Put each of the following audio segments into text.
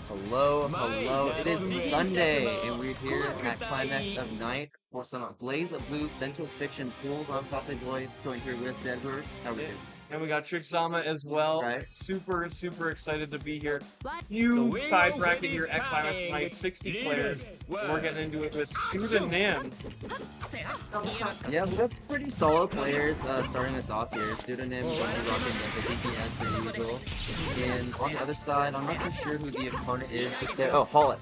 Hello. It is Sunday, and we're here at Climax of Night for some BlazBlue Central Fiction pools. I'm Saturday Boy, joined here with Denver. How are we doing? And we got Chickzama as well. Right. Super excited to be here. Huge side bracket here at Climax tonight, 60 players. We're getting into it with Pseudonym. Yeah, we got some pretty solid players starting us off here. Pseudonym going to be rocking the DP as per usual. And on the other side, I'm not too sure who the opponent is. Just say, oh, Hollick.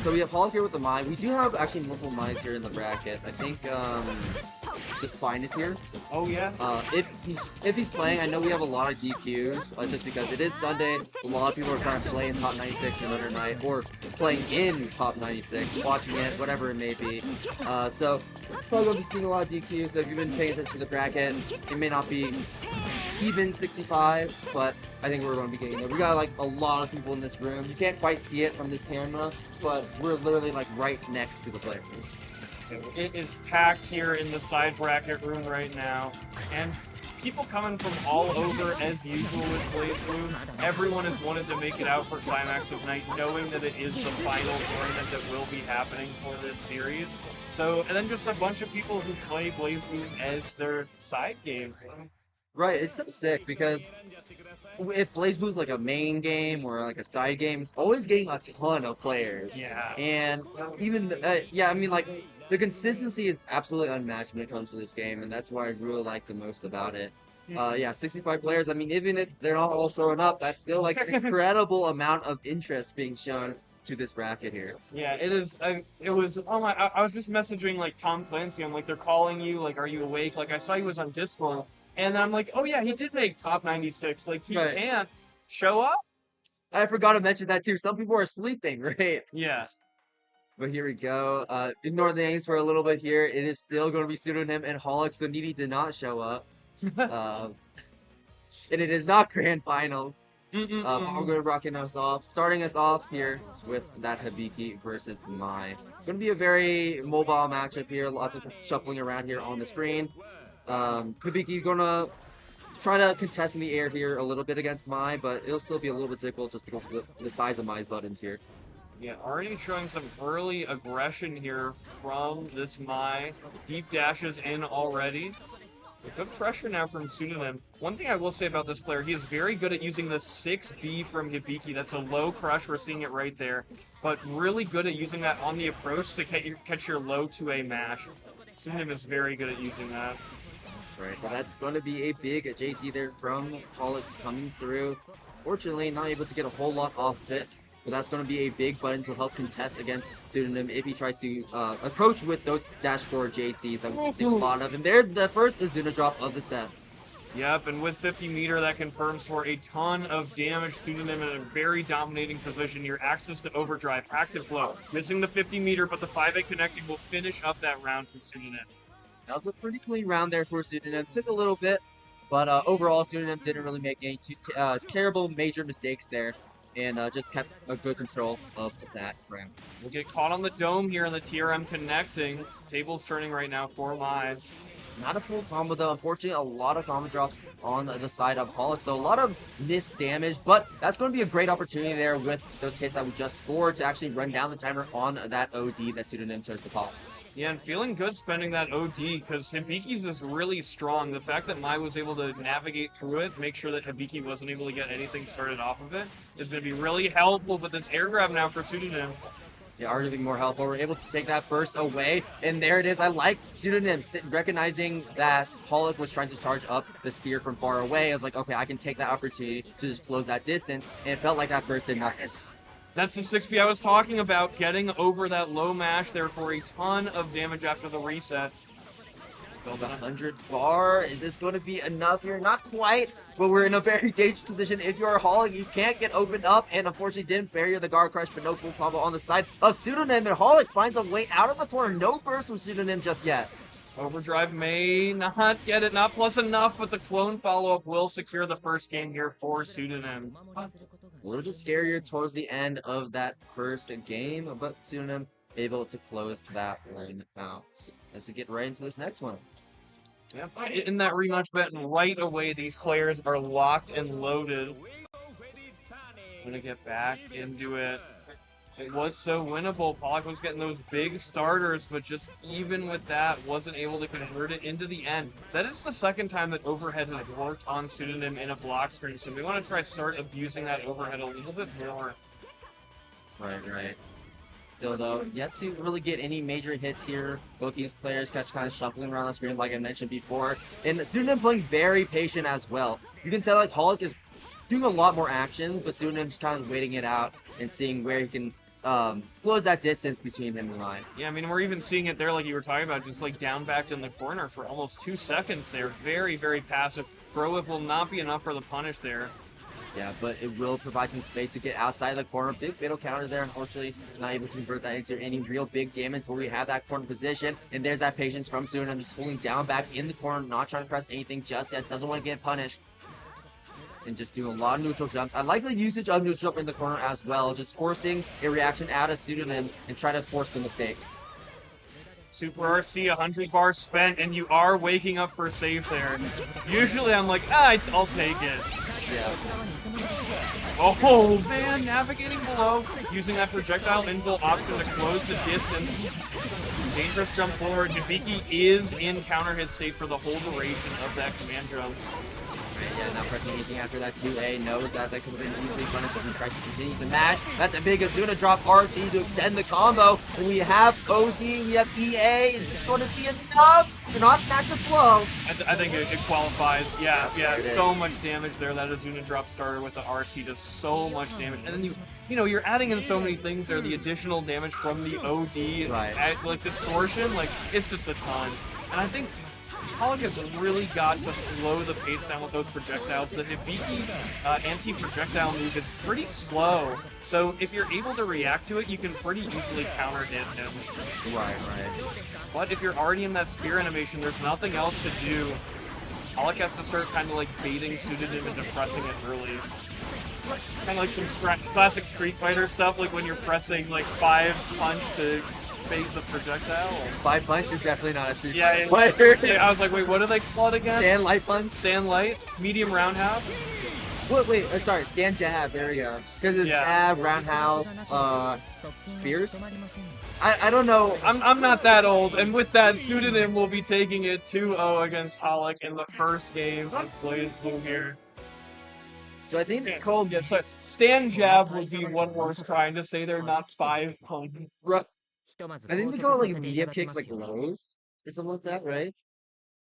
So we have Hollick here with the Mai. We do have actually multiple Mais here in the bracket. I think the Spine is here. Oh yeah. If he's playing, I know we have a lot of DQs, just because it is Sunday. A lot of people are trying to play in top 96 another night, or playing in top 96, watching it, whatever it may be. So probably gonna be seeing a lot of DQs. So if you've been paying attention to the bracket, it may not be even 65, but I think we're going to be getting there. We got like a lot of people in this room. You can't quite see it from this camera, but we're literally like right next to the players. It is packed here in the side bracket room right now, and people coming from all over as usual with BlazBlue. Everyone has wanted to make it out for Climax of Night, knowing that it is the final tournament that will be happening for this series. So, and then just a bunch of people who play BlazBlue as their side game. Right, it's so sick because if BlazBlue's like a main game or like a side game, it's always getting a ton of players. Yeah. And even, I mean, like, the consistency is absolutely unmatched when it comes to this game, and that's what I really like the most about it. Yeah, 65 players. I mean, even if they're not all showing up, that's still like an incredible amount of interest being shown to this bracket here. Yeah, it is. It was. Oh my! I was just messaging like Tom Clancy. I'm like, they're calling you. Like, are you awake? Like, I saw he was on Discord, and then I'm like, oh yeah, he did make top 96. Like, he Right. can show up. I forgot to mention that too. Some people are sleeping, right? Yeah. But here we go. Ignore the names for a little bit here. It is still going to be Pseudonym and Hollick, so Needy did not show up. And it is not Grand Finals. But we're going to rocking us off. Starting us off here with that Hibiki versus Mai. Going to be a very mobile matchup here. Lots of shuffling around here on the screen. Hibiki going to try to contest in the air here a little bit against Mai, but it'll still be a little bit difficult just because of the size of Mai's buttons here. Yeah, already showing some early aggression here from this Mai. Deep dashes in already. Good pressure now from Pseudonym. One thing I will say about this player, he is very good at using the 6B from Hibiki. That's a low crush, we're seeing it right there. But really good at using that on the approach to catch your low 2A mash. Pseudonym is very good at using that. Right, well, that's going to be a big JC there from Pollock coming through. Fortunately, not able to get a whole lot off of it, but that's going to be a big button to help contest against Pseudonym if he tries to approach with those dash forward JCs that we've seen a lot of. And there's the first Azuna drop of the set. Yep, and with 50 meter, that confirms for a ton of damage. Pseudonym in a very dominating position here. Access to overdrive, active flow. Missing the 50 meter, but the 5A connecting will finish up that round for Pseudonym. That was a pretty clean round there for Pseudonym. Took a little bit, but overall, Pseudonym didn't really make any terrible major mistakes there, and just kept a good control of that round. We'll get caught on the dome here in the TRM connecting. Table's turning right now for Mai. Not a full combo though. Unfortunately, a lot of combo drops on the side of Pollock, so a lot of missed damage, but that's going to be a great opportunity there with those hits that we just scored to actually run down the timer on that OD that Pseudonym chose to pop. Yeah, and feeling good spending that OD, because Hibiki's is really strong. The fact that Mai was able to navigate through it, make sure that Hibiki wasn't able to get anything started off of it, is going to be really helpful with this air grab now for Pseudonym. Yeah, arguably more helpful. We're able to take that burst away, and there it is. I like Pseudonym recognizing that Pollock was trying to charge up the spear from far away. I was like, okay, I can take that opportunity to just close that distance, and it felt like that burst did not miss. That's the 6B I was talking about, getting over that low mash there for a ton of damage after the reset. So the 100 bar, is this going to be enough here? Not quite, but we're in a very dangerous position. If you're a Hollick, you can't get opened up, and unfortunately didn't barrier the guard crush, but no full combo on the side of Pseudonym, and Hollick finds a way out of the corner. No burst from Pseudonym just yet. Overdrive may not get it, not plus enough, but the clone follow-up will secure the first game here for Pseudonym. A little bit scarier towards the end of that first game, but Pseudonym able to close that one out. As we get right into this next one. Yep. In that rematch bet, right away, these players are locked and loaded. Gonna get back into it. It was so winnable. Pollock was getting those big starters, but just even with that, wasn't able to convert it into the end. That is the second time that overhead has worked on Pseudonym in a block screen, so we want to try start abusing that overhead a little bit more. Right. Still though, yet to really get any major hits here. Both these players catch kind of shuffling around the screen, like I mentioned before. And Pseudonym playing very patient as well. You can tell like Holic is doing a lot more actions, but Pseudonym's kind of waiting it out and seeing where he can close that distance between him and Ryan. Yeah, I mean, we're even seeing it there, like you were talking about, just like down backed in the corner for almost 2 seconds there. Very, very passive. Throw it will not be enough for the punish there. Yeah, but it will provide some space to get outside the corner. Big fatal counter there, unfortunately. Not able to convert that into any real big damage, but we have that corner position. And there's that patience from Pseudonym, just holding down back in the corner, not trying to press anything just yet. Doesn't want to get punished. And just doing a lot of neutral jumps. I like the usage of neutral jump in the corner as well. Just forcing a reaction out of Pseudonym and trying to force the mistakes. Super RC, 100 bars spent, and you are waking up for a save there. Usually I'm like, I'll take it. Yeah. Oh man, navigating below, using that projectile infill option to close the distance. Dangerous jump forward. Hibiki is in counter hit state for the whole duration of that command jump. Yeah, not pressing anything after that 2A. Knows that could have been easily punished if he tries to continue to match. That's a big Azuna drop RC to extend the combo. And we have OD, we have EA. Is this going to be enough? They're not match of blow. I think it qualifies. Yeah, so much damage there. That Azuna drop starter with the RC does so much damage. And then you're adding in so many things there. The additional damage from the OD, right. Like distortion, like it's just a ton. And I think Pollock has really got to slow the pace down with those projectiles. The Hibiki anti-projectile move is pretty slow, so if you're able to react to it, you can pretty easily counter-hit him. Right. But if you're already in that spear animation, there's nothing else to do. Pollock has to start kind of like baiting Pseudonym into pressing it early. Kind of like some classic Street Fighter stuff, like when you're pressing like 5 punch to bait the projectile. 5 punch, you're definitely not a Street Fighter. Yeah, I was like, wait, what do they call it again? Stand light punch? Stand light? Medium roundhouse? Wait, sorry, stand jab, there we go. Because it's jab, roundhouse, fierce? I don't know. I'm not that old, and with that, Pseudonym will be taking it 2-0 against Pollock in the first game of BlazBlue here. So I think it's called... Yeah, so stand jab would be one worse trying to say they're not 5 punch. I think they call it like medium kicks, like lows or something like that, right?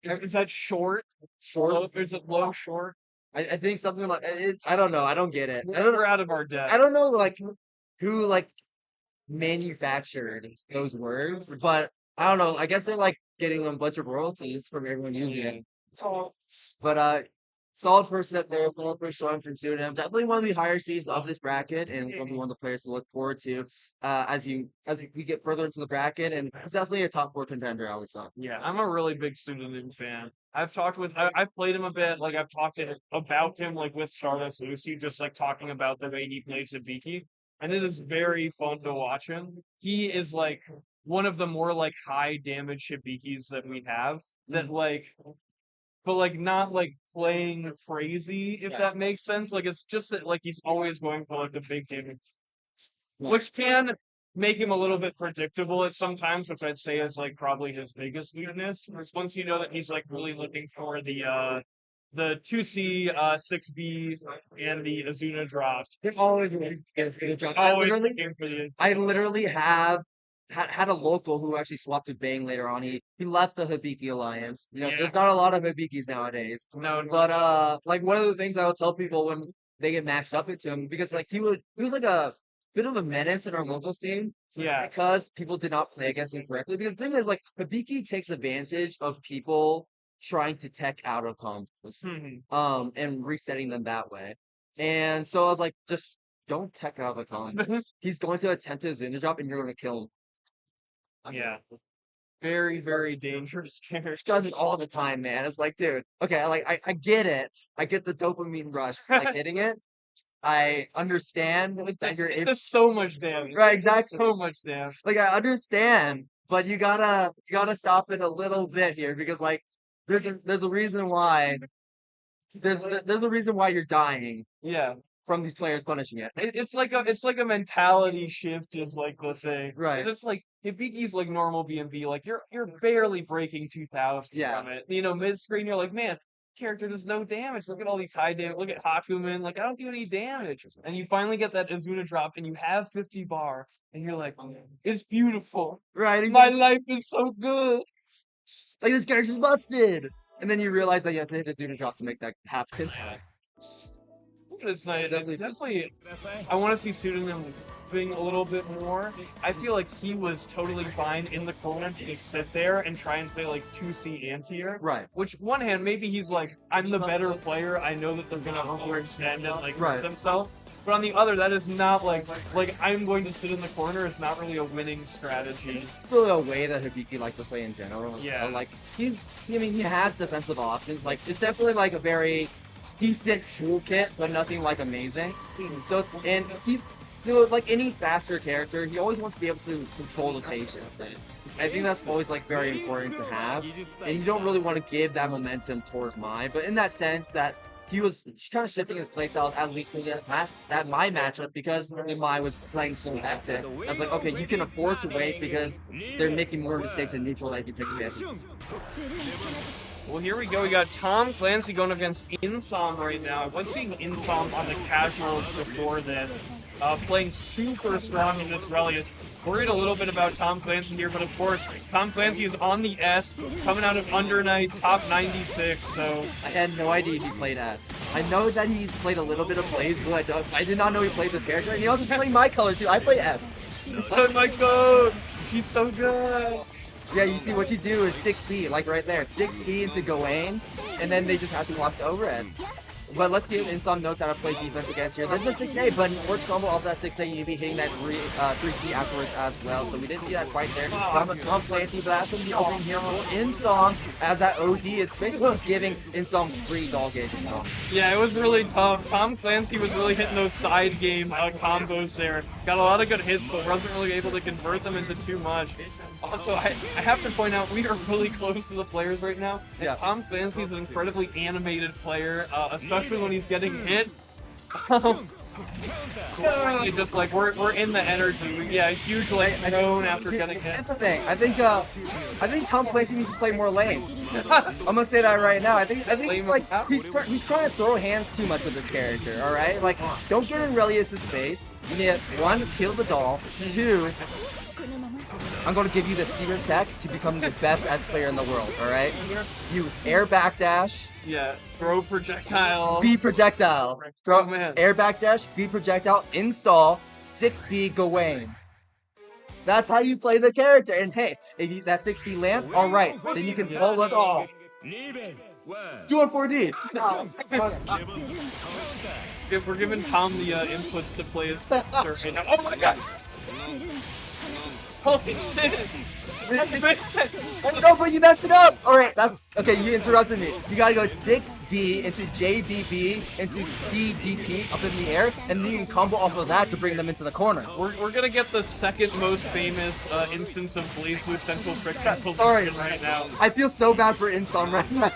Is that short? Low, is it low, short? I think something like I don't know. I don't get it. We're out of our depth. I don't know like who like manufactured those words, but I don't know. I guess they're like getting a bunch of royalties from everyone using it. But solid first set there, solid first showing from Pseudonym. Definitely one of the higher seeds of this bracket, and will be one of the players to look forward to as we get further into the bracket. And it's definitely a top 4 contender, I would say. Yeah, I'm a really big Pseudonym fan. I've played him a bit. Like I've talked to him about him, like with Stardust Lucy, just like talking about the way he plays Hibiki, and it is very fun to watch him. He is like one of the more like high damage Hibikis that we have. That like. But like not like playing crazy, if that makes sense. Like it's just that like he's always going for like the big damage, which can make him a little bit predictable at sometimes, which I'd say is like probably his biggest weakness. Is once you know that he's like really looking for the 2C, 6B, and the Azuna drop. They're always looking for the drop. I literally have had a local who actually swapped to Bang later on. He left the Hibiki Alliance. There's not a lot of Hibikis nowadays. No. But like one of the things I would tell people when they get matched up into him, because like he was like a bit of a menace in our local scene. Yeah. Because people did not play against him correctly. Because the thing is, like, Hibiki takes advantage of people trying to tech out of combos, and resetting them that way. And so I was like, just don't tech out of the combos. He's going to attempt his Zuna drop, and you're going to kill him. Yeah. Very, very dangerous character. Does it all the time, man. It's like, dude, okay, I get it. I get the dopamine rush, like hitting it. I understand that you're it does so much damage. Right, exactly. So much damage. Like I understand, but you gotta stop it a little bit here because like there's a reason why there's a reason why you're dying Yeah. from these players punishing it. It's like a mentality shift is like the thing. 'Cause Right. it's like Hibiki's like normal BMB, like you're barely breaking 2000 Yeah. from it. You know, mid screen you're like, man, character does no damage. Look at all these high damage. Look at Hakumen, like I don't do any damage. And you finally get that Azuna drop and you have 50 bar and you're like, it's beautiful. Right. My life is so good. Like this character's busted. And then you realize that you have to hit a Zuna drop to make that happen. But it's nice. Definitely. Definitely, I want to see Pseudonym thing a little bit more. I feel like he was totally fine in the corner to just sit there and try and play like 2C anti-air. Right. Which, one hand, maybe he's like, I'm the better player. I know that they're going to overextend and like hurt themselves. But on the other, that is not like I'm going to sit in the corner is not really a winning strategy. It's really a way that Hibiki likes to play in general. Yeah. Like he has defensive options. Like it's definitely like a very decent toolkit, but nothing like amazing. So like any faster character, he always wants to be able to control the paces. And I think that's always like very important to have. And you don't really want to give that momentum towards Mai, but in that sense that he was kind of shifting his playstyle at least for that my matchup because Mai was playing so hectic. I was like, okay, you can afford to wait because they're making more mistakes in neutral that you can take advantage of. Well, here we go. We got Tom Clancy going against Insom right now. I was seeing Insom on the casuals before this, playing super strong in this Relius. Worried a little bit about Tom Clancy here, but of course, Tom Clancy is on the S, coming out of Under Night, top 96, so... I had no idea he played S. I know that he's played a little bit of BlazBlue, but I did not know he played this character, and he also played my color too. I play S. Oh my god! She's so good! Yeah, you see what you do is 6B, like right there. 6B into Gawain, and then they just have to block the overhead. But let's see if Insom knows how to play defense against here. This is a 6A, but in order to combo off that 6A, you need to be hitting that 3C afterwards as well. So we didn't see that quite there. Tom Clancy, but that's going to be opening here for Insom, as that OD is basically just giving Insom free dog gauge now. Yeah, it was really tough. Tom Clancy was really hitting those side game combos there. Got a lot of good hits, but wasn't really able to convert them into too much. Also, I have to point out, we are really close to the players right now. Yeah. Tom Clancy is an incredibly animated player, especially when he's getting hit. Just like we're in the energy. Yeah, huge like zone after getting hit. That's the thing. I think Tom Clancy needs to play more lane. I'm gonna say that right now. I think he's like he's trying to throw hands too much with this character. All right, like don't get in Relius' space. You need one, kill the doll. Two, I'm going to give you the secret tech to become the best S player in the world, alright? You air backdash. Yeah, throw projectile. B projectile. Throw air backdash, B projectile, install, 6B Gawain. That's how you play the character. And hey, if that 6B lands, alright, then you can pull it off. 2 on 4D. If we're giving Tom the inputs to play his character right now. Oh my gosh! Holy shit! No, but you messed it up! Alright, that's okay, you interrupted me. You gotta go 6B into JBB into CDP up in the air, and then you can combo off of that to bring them into the corner. We're gonna get the second most famous instance of BlazBlue Central Friction Sorry, right now. I feel so bad for Insom right now.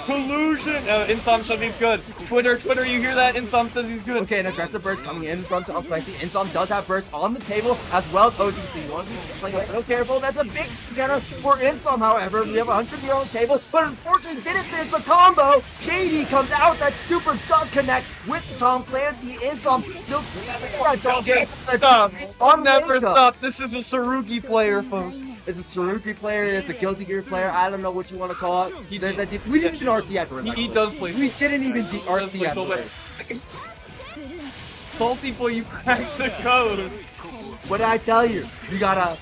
Collusion! Insom says he's good. Twitter, you hear that? Insom says he's good. Okay, an aggressive burst coming in from Tom Clancy. Insom does have burst on the table as well as ODC. You want to be playing a little careful. That's a big scanner for Insom, however. We have 100 here on the table, but unfortunately didn't finish the combo. JD comes out. That super does connect with Tom Clancy. Insom still that dog game. Stop! I'll never stop. This is a Sarugi player, folks. It's a Sarugi player, it's a Guilty Gear player, I don't know what you want to call it. We didn't even RC after it. He does play. We didn't even RC after it. Salty boy, you cracked the code. What did I tell you? You gotta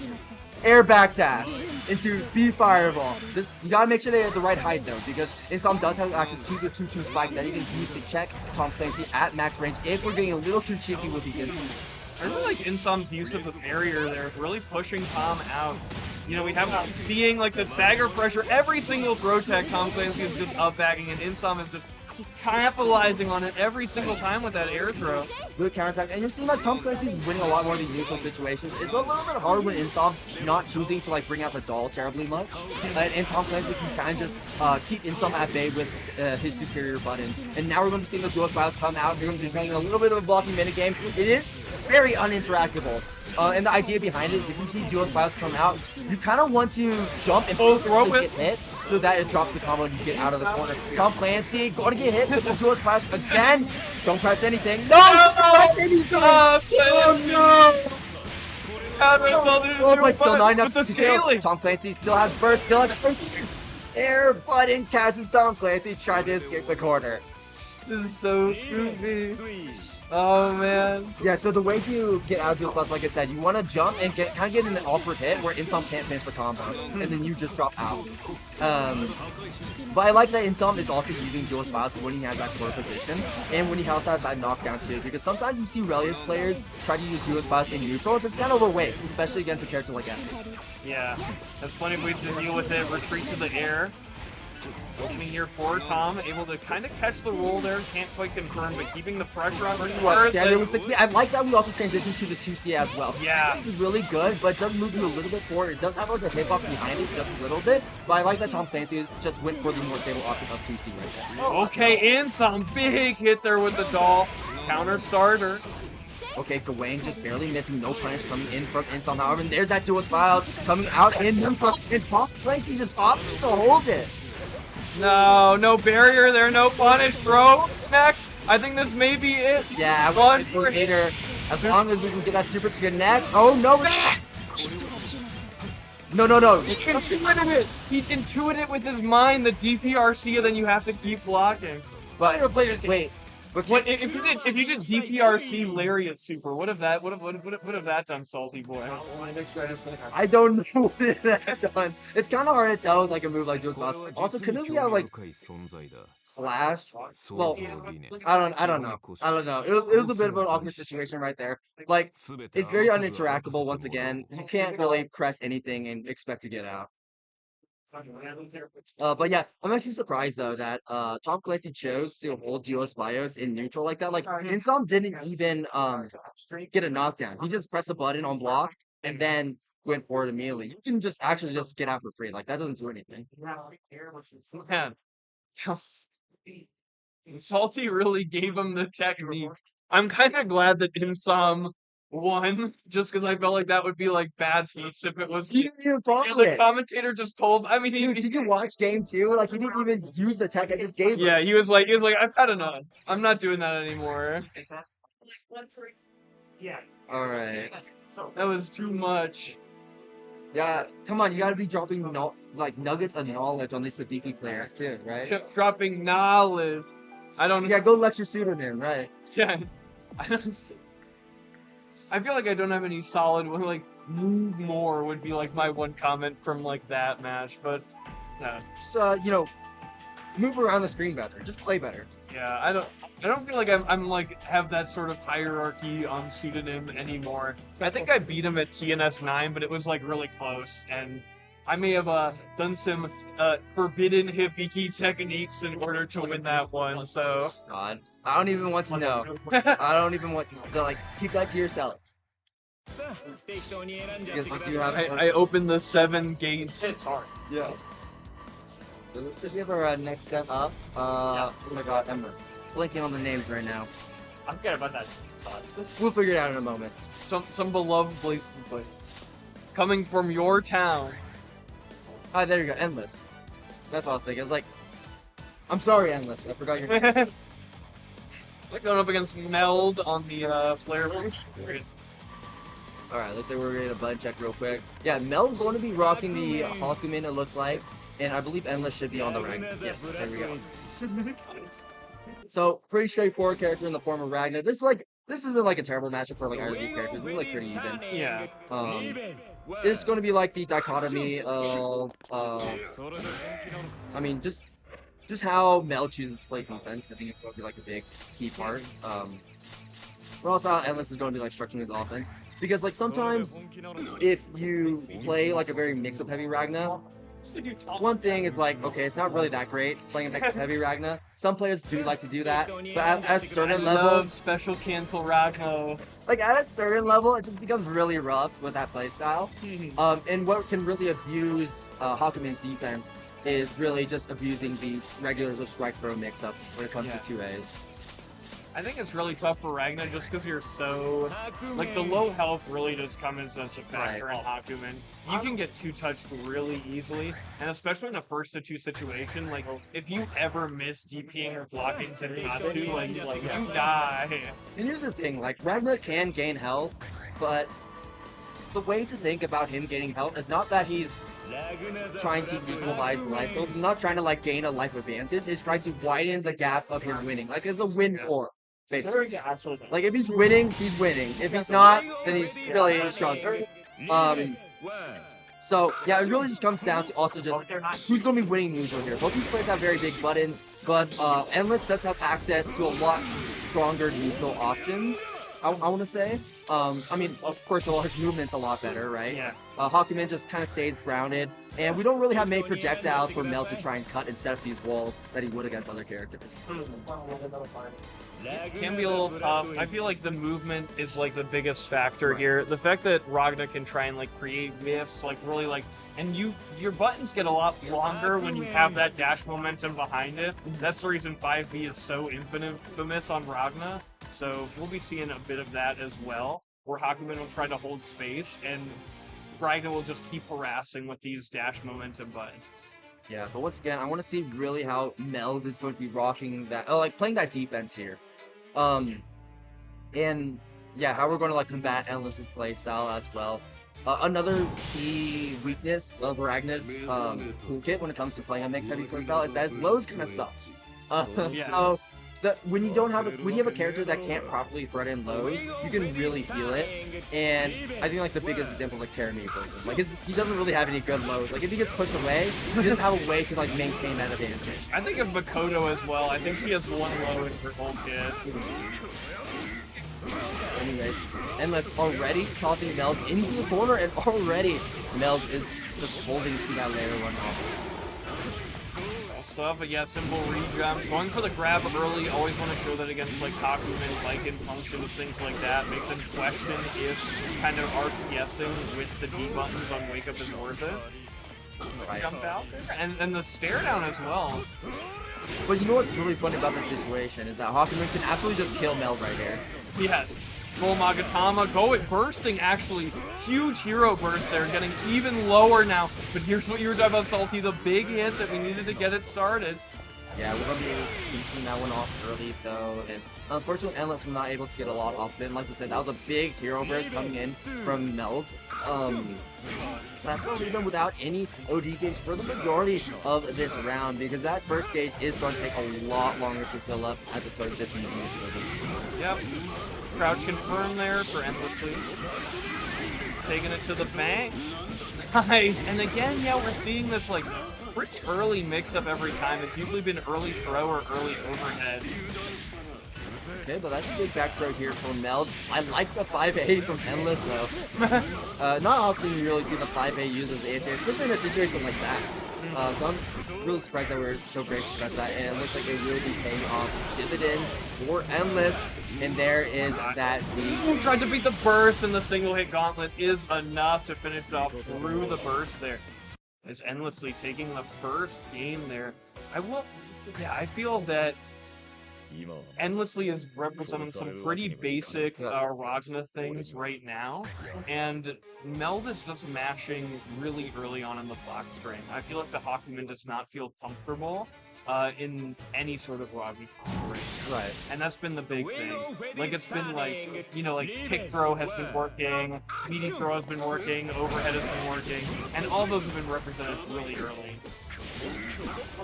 air backdash into B fireball. You gotta make sure they have the right height though, because Insom does have access to the 2-2 spike that he can use to check Tom Clancy at max range if we're getting a little too cheeky with the Insom. I really like Insom's use of the barrier there, really pushing Tom out. You know, we have seeing like the stagger pressure. Every single throw tech Tom Clancy is just up bagging, and Insom is just capitalizing on it every single time with that air throw. Good counterattack, and you're seeing that Tom Clancy's winning a lot more of these neutral situations. It's a little bit hard when Insom not choosing to like bring out the doll terribly much, and Tom Clancy can kind of just keep Insom at bay with his superior buttons. And now we're going to be seeing the dual styles come out. You're going to be playing a little bit of a blocking minigame. It is very uninteractable. And the idea behind it is if you see dual styles come out, you kind of want to jump and throw get hit so that it drops the combo and you get out of the corner. Tom Clancy going to get hit with the dual styles again. Don't press anything. No! Don't press anything! Oh no! Oh, but still not enough to kill. Tom Clancy still has burst, still has air button catches Tom Clancy, tried to escape the corner. This is so goofy. Oh man. Yeah, so the way you get out of dual plus, like I said, you want to jump and kind of get in an awkward hit where Insom can't finish the combo, and then you just drop out. But I like that Insom is also using dual spots when he has that core position, and when he also has that knockdown too, because sometimes you see Relius players try to use dual spots in neutrals, it's kind of a waste, especially against a character like Evan. Yeah, there's plenty of ways to deal with it. Retreat to the air. Opening here for Tom, able to kind of catch the roll there, can't quite confirm, but keeping the pressure on. I like that we also transitioned to the 2C as well. Yeah. This is really good, but it does move you a little bit forward. It does have like a hitbox behind it just a little bit, but I like that Tom Clancy just went for the more stable option of 2C right there. Okay, and some big hit there with the doll. Counter starter. Okay, Gawain just barely missing, no punish coming in from Insom. However, and there's that dual files coming out in him from, and Tom Clancy just opted to hold it. No, no barrier there, no punish. Throw next. I think this may be it. Yeah, one for later. As long as we can get that super to connect. Oh no! No. He intuited it. He intuited it with his mind, the DPRC, and then you have to keep blocking. But wait. What if you did DPRC Lariat Super? What have that done, Salty Boy? I don't know what it has done. It's kind of hard to tell like a move like dual class. Also, couldn't we have like Flash? Well, I don't know. It was a bit of an awkward situation right there. Like it's very uninteractable once again. You can't really press anything and expect to get out. But yeah, I'm actually surprised though that Tom Clancy chose to hold Duos Bios in neutral like that. Like Insom didn't even get a knockdown. He just pressed a button on block and then went forward immediately. You can just actually just get out for free. Like that doesn't do anything. Man, Salty really gave him the technique. I'm kind of glad that Insom won, just because I felt like that would be like bad feats if it was. The commentator just told. I mean, did you watch game 2? Like he didn't even use the tech I just gave him. Yeah, he was like, I've had enough. I'm not doing that anymore. Yeah. All right. That was too much. Yeah, come on, you gotta be dropping like nuggets of knowledge on these Sadiki players too, right? Dropping knowledge. I don't. Yeah, go lecture pseudonym, right? Yeah, I don't. I feel like I don't have any solid one. Like move more would be like my one comment from like that match, but yeah. Just move around the screen better. Just play better. Yeah, I don't feel like I'm like have that sort of hierarchy on pseudonym anymore. I think I beat him at TNS 9, but it was like really close, and I may have done some forbidden Hibiki techniques in order to win that one. So God, I don't even want to know. I don't even want to like keep that to yourself. I opened the 7 gates. It's hard. Yeah. So we have our next set up. Oh my God, I'm blinking on the names right now. I'm scared about that. We'll figure it out in a moment. Some beloved BlazBlue coming from your town. Ah, there you go, Endless. That's what I was thinking. I was like, I'm sorry, Endless. I forgot your name. Like going up against Meld on the Flare boost. Alright, looks like we're ready to button check real quick. Yeah, Meld's going to be rocking the Hakumin, it looks like. And I believe Endless should be on the rank. Yeah, there we go. So, pretty straightforward character in the form of Ragnar. This isn't like a terrible matchup for like either of these characters. They're like pretty even. Yeah. It's going to be like the dichotomy of, I mean, just how Mel chooses to play defense. I think it's going to be like a big key part. But also how Endless is going to be like structuring his offense. Because like sometimes if you play like a very mix-up heavy Ragnar, one thing is like, okay, it's not really that great playing next heavy Ragna. Some players do like to do that, but at a certain level, love special cancel Ragna. like at a certain level, it just becomes really rough with that playstyle. And what can really abuse Hakumen's defense is really just abusing the regular just strike throw mix-up when it comes to 2As. I think it's really tough for Ragna just because you're so... Like, the low health really does come as such a factor in Hakumen. You can get two-touched really easily, and especially in a first-to-two situation, like, if you ever miss DPing or blocking Zentatsu, like, you die. And here's the thing, like, Ragna can gain health, but the way to think about him gaining health is not that he's trying to equalize life totals, not trying to, like, gain a life advantage, it's trying to widen the gap of his winning. Like, it's a win for. Basically. Like, if he's winning, he's winning. If he's not, then he's really stronger. So, yeah, it really just comes down to also just who's going to be winning neutral here. Both these players have very big buttons, but Endless does have access to a lot stronger neutral options, I want to say. I mean, of course, his movement's a lot better, right? Yeah. Hakumen just kind of stays grounded, and we don't really have many projectiles for Mel to try and cut instead of these walls that he would against other characters. It can be a little tough. I feel like the movement is like the biggest factor here. The fact that Ragna can try and like create whiffs, like really like, and your buttons get a lot longer when you have that dash momentum behind it. That's the reason 5B is so infamous on Ragna. So we'll be seeing a bit of that as well, where Hakumen will try to hold space and Ragna will just keep harassing with these dash momentum buttons. Yeah, but once again, I want to see really how Meld is going to be rocking that, like playing that defense here. And yeah, how we're going to like combat Endless's play style as well. Another key weakness of Ragna's toolkit when it comes to playing a mixed heavy playstyle is that his lows kind of suck. So when you have a character that can't properly thread in lows, you can really feel it. And I think like the biggest example is like Terramir versus. Like he doesn't really have any good lows. Like if he gets pushed away, he doesn't have a way to like maintain that advantage. I think of Makoto as well. I think she has one low in her whole kit. Anyways, Endless already tossing Meld into the corner, and already Meld is just holding to that layer 1 off. Stuff, but yeah, simple rejump. Going for the grab early, always want to show that against like Hakumen, Lycan functions, things like that. Make them question if kind of are guessing with the D buttons on Wake Up is worth it. Jump out there. And the stare down as well. But you know what's really funny about this situation is that Hakumen can absolutely just kill Meld right here. Yes. Full Magatama, go it bursting actually. Huge hero burst there, getting even lower now. But here's what you were talking about, Salty, the big hit that we needed to get it started. Yeah, we're going to be finishing that one off early though. And unfortunately, Endless was not able to get a lot off it. And like I said, that was a big hero burst coming in from Meld. That's going to leave them without any OD gauge for the majority of this round, because that first gauge is going to take a lot longer to fill up as opposed to if you Yep. Crouch confirm there for Endlessly. Taking it to the bank. Nice. And again, yeah, we're seeing this like pretty early mix-up every time. It's usually been early throw or early overhead. Okay, but that's a big back throw here from Meld. I like the 5A from Endless though. Not often you really see the 5A used as anti, especially in a situation like that. So I'm really surprised that we're so great to press that, and it looks like it will be paying off dividends for Endless. And there is that Ooh, tried to beat the burst, and the single hit gauntlet is enough to finish it off through the burst there. Is Endlessly taking the first game there. I feel that Endlessly is representing some pretty basic Ragna things right now, and Meld is just mashing really early on in the block string. I feel like the Hakumen does not feel comfortable in any sort of Ragna range. Right. And that's been the big thing. Like, it's been like, you know, like tick throw has been working, meaty throw has been working, overhead has been working, and all those have been represented really early.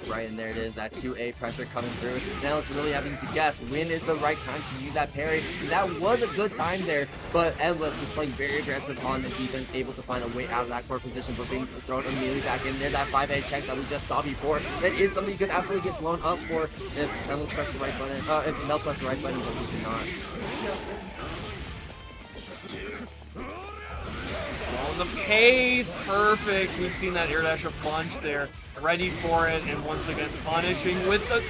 Right, and there it is, that 2A pressure coming through. Now it's really having to guess when is the right time to use that parry. And that was a good time there, but Endless just playing very aggressive on the defense, able to find a way out of that core position, but being thrown immediately back in there. That 5A check that we just saw before, that is something you could absolutely get blown up for if Endless pressed the right button, if Meld pressed the right button, but he did not. Oh, the pace, perfect. We've seen that air dash of punch there. Ready for it, and once again punishing with the...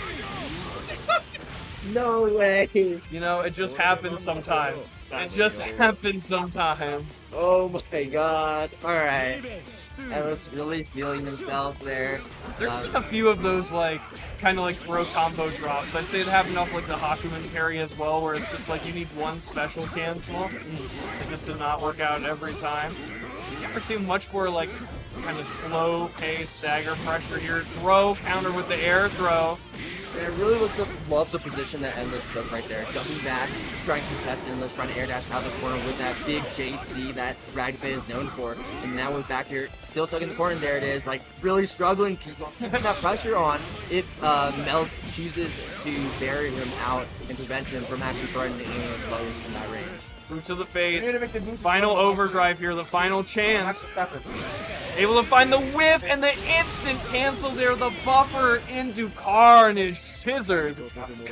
No way. You know, it just happens sometimes. It just happens sometimes. Oh my god. Alright. Ellis really feeling himself there. There's been a few of those, like, kind of like bro combo drops. I'd say it happened off like the Hakumen parry as well, where it's just like you need one special cancel. It just did not work out every time. You ever see much more like kind of slow pace, stagger pressure here. Throw, counter with the air throw. And I really love the position that Endless took right there. Jumping back, trying to contest Endless, trying to air dash out of the corner with that big JC that Ragdoll is known for. And now we're back here, still stuck in the corner, and there it is, like, really struggling, keeping that pressure on if Mel chooses to bury him out and prevent him from actually throwing the alien blows from that range. Boot to the face. Final overdrive here, the final chance. Able to find the whip and the instant cancel there. The buffer into Carnage. Scissors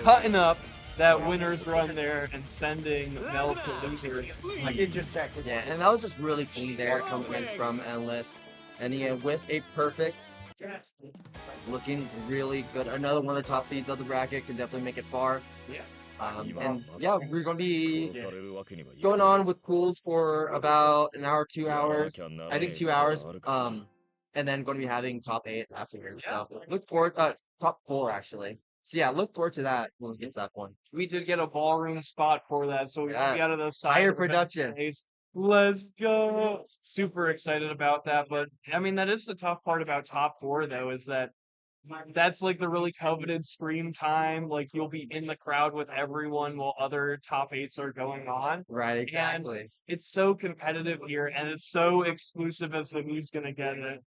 cutting up that winner's run there and sending Mel to losers. I did just check. Yeah, and that was just really clean there coming in from Endless. And yeah, with a perfect, looking really good. Another one of the top seeds of the bracket, can definitely make it far. Yeah. And yeah, we're going to be going on with pools for about an hour, 2 hours. I think 2 hours. And then going to be having top 8 afterwards. So look forward, top 4 actually. So yeah, look forward to that when we get to that point. We did get a ballroom spot for that, so we won't be out of those higher production. Let's go! Super excited about that, but I mean that is the tough part about top 4 though, is that that's like the really coveted stream time. Like you'll be in the crowd with everyone while other top 8s are going on. Right, exactly. And it's so competitive here, and it's so exclusive as to who's gonna get it.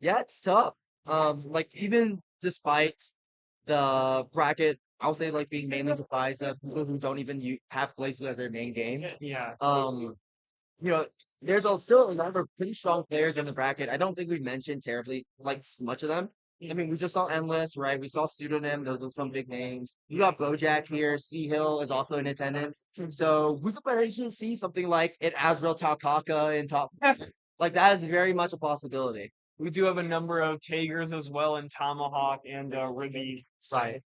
Yeah, it's tough. Like even despite the bracket, I'll say like being mainly comprised of people who don't even have BlazBlue as their main game. Yeah. You know, there's still a number of pretty strong players in the bracket. I don't think we mentioned terribly like much of them. I mean, we just saw Endless, right? We saw Pseudonym. Those are some big names. You got Bojack here. Sea Hill is also in attendance. So we could potentially see something like an Azrael Taukaka in top. Like, that is very much a possibility. We do have a number of Tagers as well in Tomahawk and Ribby. Right.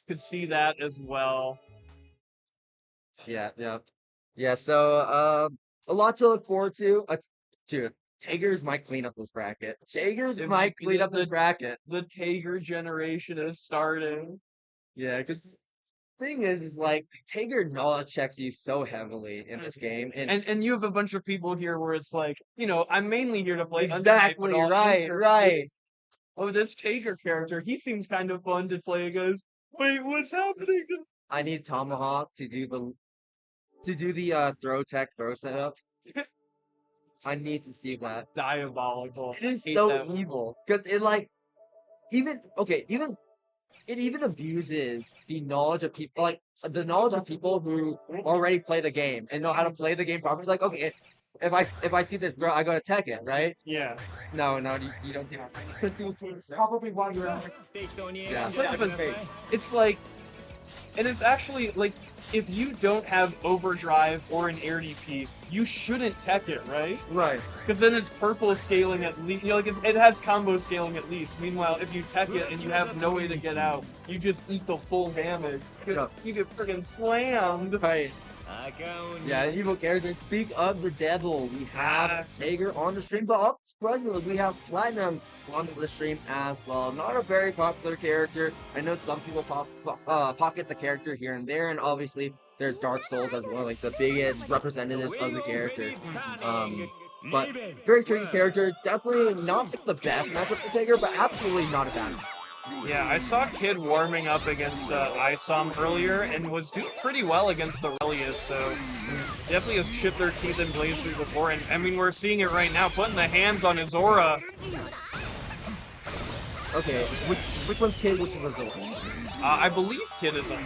Could see that as well. Yeah. Yeah, so a lot to look forward to. Dude. Tagers might clean up this bracket. Tagers might clean up this bracket. The Tager generation is starting. Yeah, because the thing is like, Tager knowledge checks you so heavily in this game. And you have a bunch of people here where it's like, you know, I'm mainly here to play exactly, right. Oh, this Tager character, he seems kind of fun to play against. Wait, what's happening? I need Tomahawk to do the throw setup. I need to see that. Diabolical. It is so evil. Because it like it even abuses the knowledge of people, like the knowledge of people who already play the game and know how to play the game properly. Like, okay, if I see this girl, I go to tech it, right? Yeah. No, you don't do it. Probably while you're out. Yeah. It's like, and it's actually like, if you don't have overdrive or an air DP, you shouldn't tech it, right? Right. Because then it's purple scaling at least. You know, like it has combo scaling at least. Meanwhile, if you tech it and you have no way to get out, you just eat the full damage. Yeah. You get friggin' slammed. Right. Yeah, evil character. Speak of the devil, we have Tager on the stream, but surprisingly, we have Platinum on the stream as well. Not a very popular character. I know some people pocket the character here and there, and obviously there's Dark Souls as one of like the biggest representatives of the character. But very tricky character. Definitely not the best matchup for Tager, but absolutely not a bad one. Yeah, I saw Kid warming up against Isom earlier and was doing pretty well against the Aurelius, so definitely has chipped their teeth in BlazBlue before, and I mean, we're seeing it right now, putting the hands on his aura. Okay, which one's Kid, which is Azul? I believe Kid is on.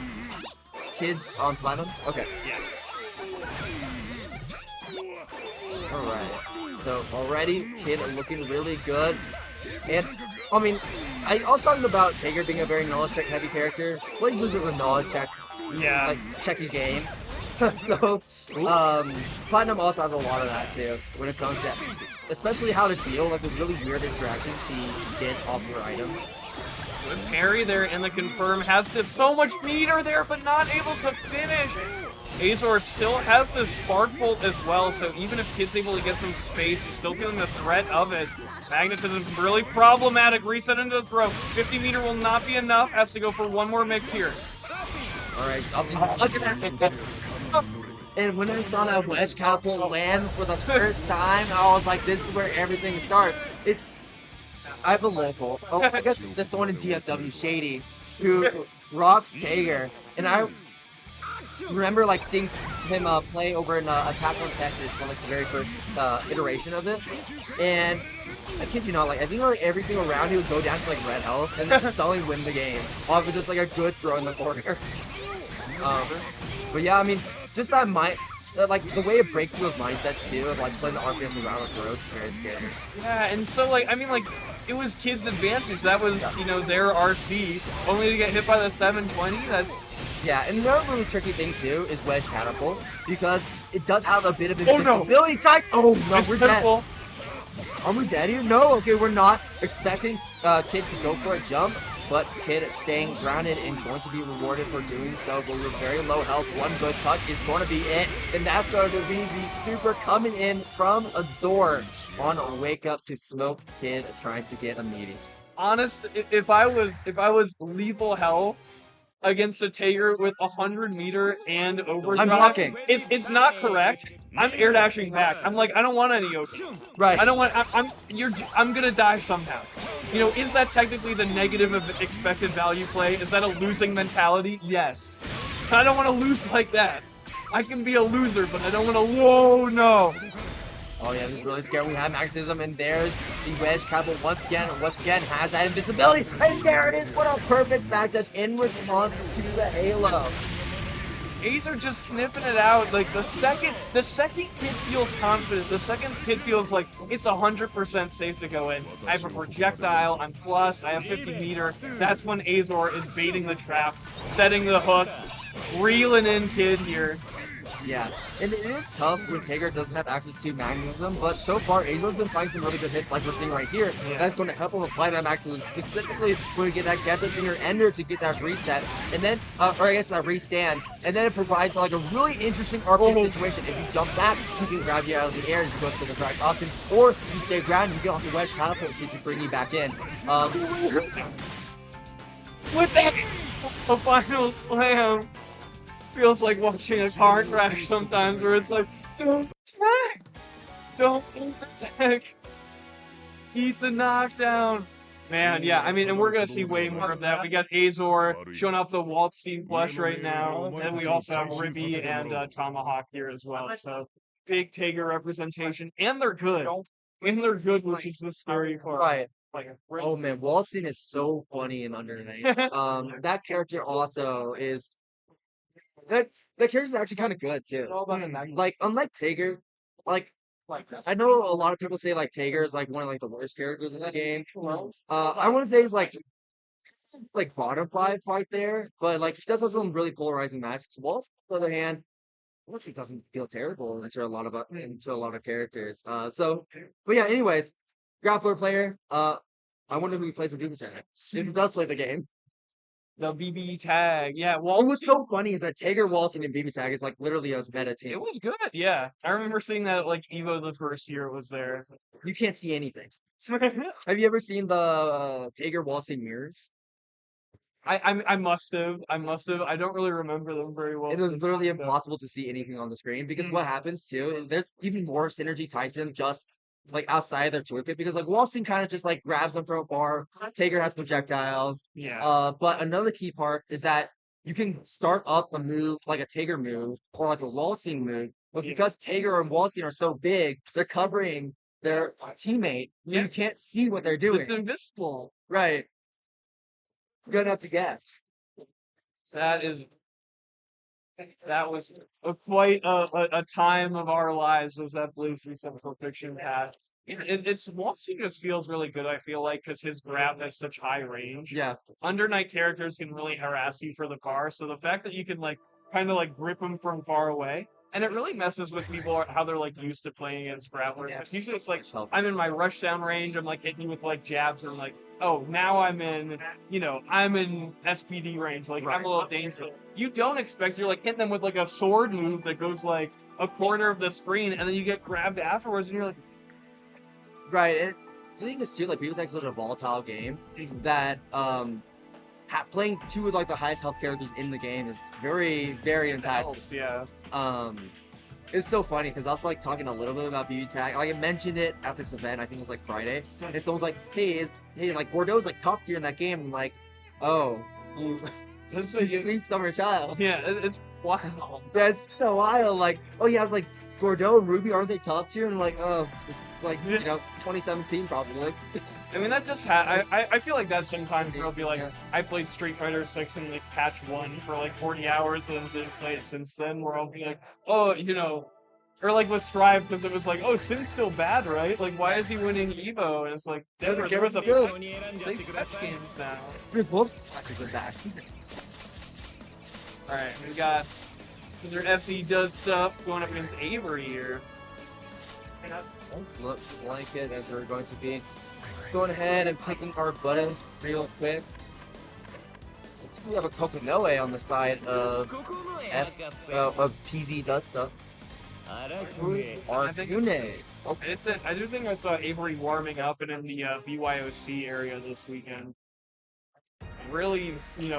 Kid's on Platinum? Okay. Yeah. Alright, so already Kid looking really good, and I mean, I was talking about Tager being a very knowledge check heavy character. BlazBlue is a knowledge check, yeah, like checky game. So, Platinum also has a lot of that too when it comes to, especially how to deal like those really weird interactions she gets off her items. Good parry there, and the confirm has so much meter there, but not able to finish. Azor still has this Spark Bolt as well, so even if Kid's able to get some space, he's still feeling the threat of it. Magnetism really problematic. Reset into the throw. 50 meter will not be enough. Has to go for one more mix here. All right, and when I saw that wedge catapult land for the first time, I was like, this is where everything starts. I have a local, I guess this one in DFW, Shady, who rocks Tager, and I remember like seeing him play over in Attack on Texas for like the very first iteration of it, and I kid you not, like I think like every single round he would go down to like red health and then suddenly win the game off of just like a good throw in the corner. But yeah, I mean, just that like the way it breaks through his mindset too, of like playing the RPS around with throws is very scary. Yeah, and so like I mean like it was Kid's advantage. That was their RC. Only to get hit by the 720. That's yeah, and another really tricky thing too is wedge catapult because it does have a bit of invincibility type. Oh no, we're dead. Are we dead here? No, okay, we're not expecting Kid to go for a jump, but Kid is staying grounded and going to be rewarded for doing so. But with very low health, one good touch is going to be it, and that's going to be the super coming in from Azor on a wake up to smoke Kid trying to get a meeting. Honest, if I was lethal hell against a Tager with 100 meter and overdrive, I'm blocking. It's not correct. I'm air dashing back. I'm like, I don't want any OT. Right. I don't want. I'm gonna die somehow. Is that technically the negative of expected value play? Is that a losing mentality? Yes. I don't want to lose like that. I can be a loser, but I don't want to. Whoa, no. Oh yeah, this is really scary. We have magnetism, and there's the wedge catapult once again has that invisibility, and there it is. What a perfect backdash in response to the halo. A's are just sniffing it out. Like the second Kid feels confident, the second Kid feels like it's 100% safe to go in. I have a projectile, I'm plus, I have 50 meter. That's when Azor is baiting the trap, setting the hook, reeling in Kid here. Yeah, and it is tough when Tager doesn't have access to magnetism, but so far Azor's been finding some really good hits like we're seeing right here. Yeah. That's going to help him apply that magnetism, specifically when we get that gadget finger ender to get that reset, and then, or I guess that restand, and then it provides like a really interesting RP situation. If you jump back, he can grab you out of the air and go to the correct option, or you stay grounded and you get off the wedge catapult to bring you back in. With that, a final slam. Feels like watching a car crash sometimes, where it's like, don't attack! Don't attack! Eat the knockdown! Man, yeah, I mean, and we're gonna see way more of that. We got Azor showing off the Waldstein flush right now, and we also have Ribby and Tomahawk here as well, so big Tager representation, and they're good. And they're good, which is the scary part. Right. Oh man, Waldstein is so funny in Undernight. That character also is... That character's actually kind of good too. Like unlike Tager, like I know a lot of people say like Tager is like one of like the worst characters in the game. I want to say he's like bottom 5 right there, but like he does have some really polarizing matches. Waltz, on the other hand, he doesn't feel terrible into a lot of characters. But yeah. Anyways, grappler player. I wonder who he plays with BB Tag. If he does play the game. The BB tag, yeah. What's so funny is that Tager, Waldstein, and BB tag is like literally a meta team. It was good, yeah. I remember seeing that at like Evo the first year it was there. You can't see anything. Have you ever seen the Tager, Waldstein mirrors? I must have. I don't really remember them very well. It was literally impossible to see anything on the screen because what happens too is there's even more synergy tied to them just like outside of their toolkit, because like Waldstein kind of just like grabs them from afar. Tager has projectiles. Yeah. But another key part is that you can start up a move like a Tager move or like a Waldstein move, but because Tager and Waldstein are so big, they're covering their teammate, so you can't see what they're doing. It's invisible. Right. You're gonna have to guess. That was quite a time of our lives, was that BlazBlue Central Fiction had. It's Waldstein just feels really good, I feel like, because his grab has such high range. Yeah. Undernight characters can really harass you for the bar, so the fact that you can like kind of like grip him from far away. And it really messes with people how they're like used to playing against grapplers. Yeah. 'Cause usually it's like Which helps. I'm in my rush down range, I'm like hitting you with like jabs, and like, oh, now I'm in, I'm in SPD range, like Right. I'm a little dangerous. You don't expect you're like hitting them with like a sword move that goes like a quarter of the screen, and then you get grabbed afterwards, and you're like, Right, and the thing is too, like Beavis X is a volatile game that playing two of like the highest health characters in the game is very, very impactful. helps, yeah. It's so funny because I was like talking a little bit about BB Tag. Like I mentioned it at this event, I think it was like Friday, and someone's like, "Hey, like Gordeau's like top tier in that game." I'm like, "Oh, you, This you is, sweet summer child." yeah, it's wild. That's been a while. Like, oh yeah, I was like, Gordeau and Ruby, aren't they top tier? And I'm like, oh, it's like 2017 probably. I mean, that just I feel like that sometimes where I'll be like, I played Street Fighter 6 in like patch 1 for like 40 hours and didn't play it since then, where I'll be like, oh, or like with Strive, because it was like, oh, Sin's still bad, right? Like, why is he winning Evo? And it's like, there was a big patch games now. There's both patches in back. Alright, we got Mr. FC does stuff going up against Avery here. Looks like it, as we're going to be going ahead and picking our buttons real quick. We have a Kokonoe on the side of PZ does stuff. Arcune. Okay. I do think I saw Avery warming up and in the BYOC area this weekend. Really,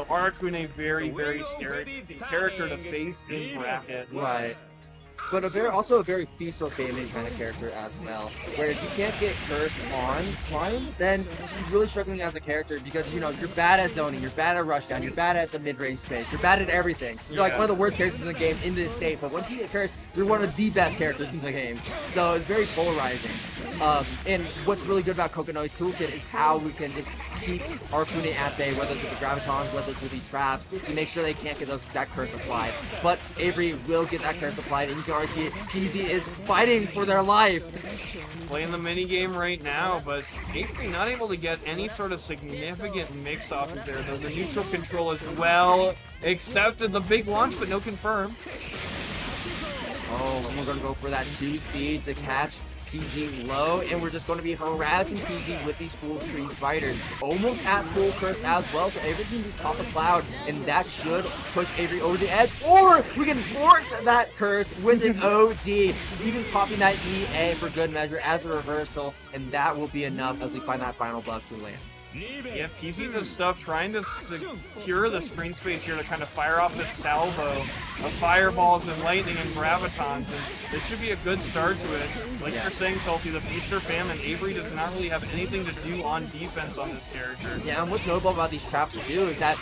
Arcune very, very scary character to face in bracket. Right. But also a very feast or famine kind of character as well. Where if you can't get Curse on time, then you're really struggling as a character because you're bad at zoning, you're bad at rushdown, you're bad at the mid-range space, you're bad at everything. You're like one of the worst characters in the game in this state, but once you get Curse, you're one of the best characters in the game. So it's very polarizing. And what's really good about Kokonoe's toolkit is how we can just keep Arcune at bay, whether it's with the Gravitons, whether it's with these traps, to make sure they can't get that Curse applied. But Avery will get that Curse applied, and you can already see it. PZ is fighting for their life. Playing the mini game right now, but Avery not able to get any sort of significant mix off of there, though the neutral control is well accepted. The big launch, but no confirm. Oh, and we're going to go for that 2C to catch PZ low, and we're just going to be harassing PZ with these full screen spiders. Almost at full Curse as well, so Avery can just pop a cloud, and that should push Avery over the edge. Or we can force that Curse with an OD. Even popping that EA for good measure as a reversal, and that will be enough as we find that final buff to land. Yeah, PZ does stuff trying to secure the screen space here to kind of fire off this salvo of fireballs and lightning and gravitons, and this should be a good start to it. Like you're saying, Salty, the feast or famine, Avery does not really have anything to do on defense on this character. Yeah, and what's notable about these traps too is that,